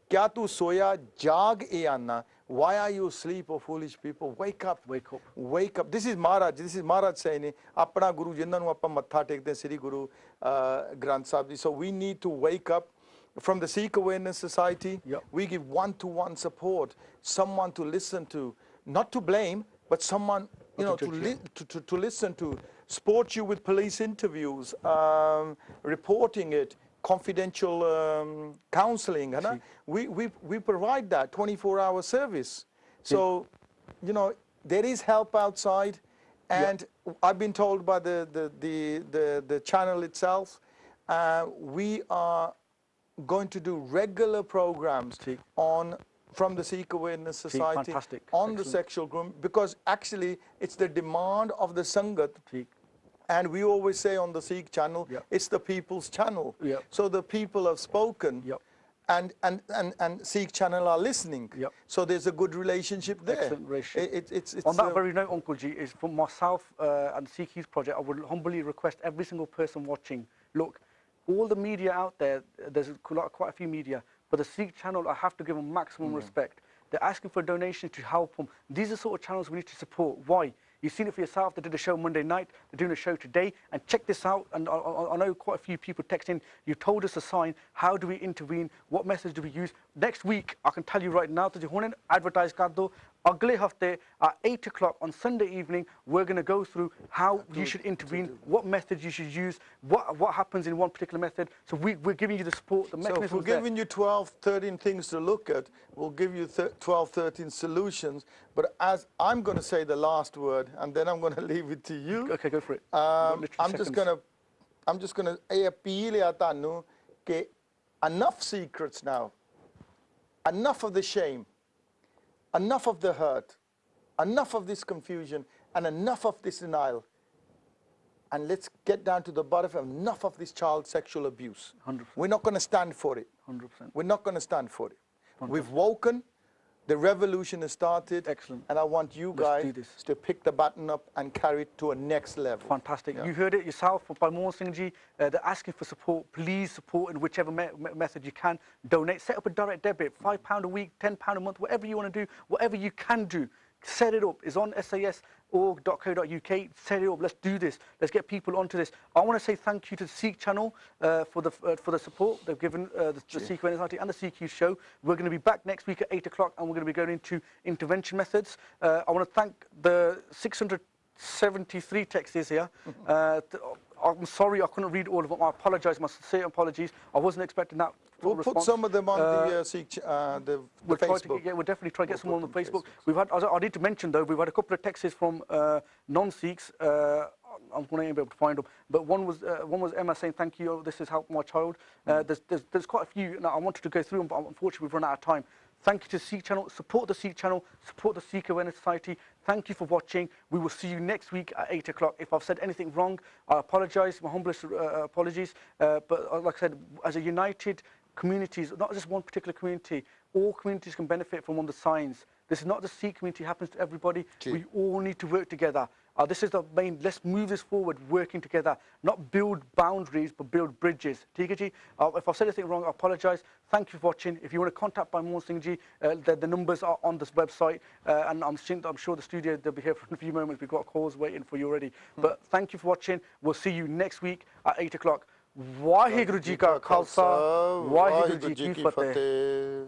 Kya tu soya jag iana. Why are you asleep, O foolish people? Wake up. Wake up. Wake up. This is Maharaj saying, apna guru jinna nu ਆਪਾਂ ਮੱਥਾ ਟੇਕਦੇ ਸ੍ਰੀ Guru Granth Sahib ji. So we need to wake up. From the Sikh Awareness Society, we give one-to-one support, someone to listen to, not to blame, but someone, you know, to listen to, support you with police interviews, reporting it, confidential counseling. We provide that 24-hour service. So, you know, there is help outside, and I've been told by the channel itself, we are going to do regular programs on from the Sikh Awareness Society fantastic. on Excellent. the sexual grooming, because actually it's the demand of the Sangat. And we always say on the Sikh channel, it's the people's channel. So the people have spoken, and Sikh channel are listening. So there's a good relationship there. Excellent relationship. It's on that very note, Uncle G, is for myself and Sikh Youth Project, I would humbly request every single person watching, look, all the media out there, there's quite a few media, but the Sikh channel, I have to give them maximum respect. They're asking for donations to help them. These are the sort of channels we need to support. Why? You've seen it for yourself. They did a show Monday night. They're doing a show today. And check this out. And I know quite a few people texting. You told us a sign. How do we intervene? What message do we use? Next week, I can tell you right now, advertise kar do. Agle hafte at 8 o'clock on Sunday evening, we're going to go through how you should intervene, what method you should use, what happens in one particular method. So we're giving you the support, the mechanisms. So if we're giving you 12, 13 things to look at, we'll give you 12, 13 solutions. But as I'm going to say the last word, and then I'm going to leave it to you. Okay, go for it. I'm just going to appeal at tanu ke enough secrets now, enough of the shame. Enough of the hurt, enough of this confusion, and enough of this denial. And let's get down to the bottom of enough of this child sexual abuse. 100%. We're not going to stand for it. 100%. We're not going to stand for it. 100%. We've woken. The revolution has started. Excellent. And I want you guys to pick the button up and carry it to a next level. Fantastic. You heard it yourself by Mohan Singh ji. They're asking for support. Please support in whichever method you can. Donate. Set up a direct debit. £5 a week, £10 a month, whatever you want to do, whatever you can do. Set it up. It's on SAS.org.co.uk. Set it up. Let's do this. Let's get people onto this. I want to say thank you to the Sikh channel for the support they've given the Sikh Awareness Society and the Sikh Youth Show. We're going to be back next week at 8 o'clock, and we're going to be going into intervention methods. I want to thank the 673 texts here. I'm sorry I couldn't read all of them. I apologise. My sincere apologies. I wasn't expecting that. We'll put some of them on the Facebook. We'll definitely try to get some on the Facebook. We've had. I need to mention though, we've had a couple of texts from non-Sikhs. I'm going to be able to find them, but one was Emma saying thank you. This has helped my child. There's quite a few. Now I wanted to go through them, but unfortunately we've run out of time. Thank you to the Sikh channel. Support the Sikh channel. Support the Sikh Awareness Society. Thank you for watching. We will see you next week at 8 o'clock. If I've said anything wrong, I apologise. My humblest apologies. But like I said, as a united communities, not just one particular community, all communities can benefit from one of the signs. This is not the Sikh community, it happens to everybody. We all need to work together. This is the main, let's move this forward, working together. Not build boundaries, but build bridges. If I've said anything wrong, I apologise. Thank you for watching. If you want to contact by Mohan Singh ji, the numbers are on this website. And I'm sure the studio, they'll be here for a few moments. We've got calls waiting for you already. But thank you for watching. We'll see you next week at 8 o'clock. Waheguru Ji Ka Khalsa, Waheguru Ji Ki Fateh.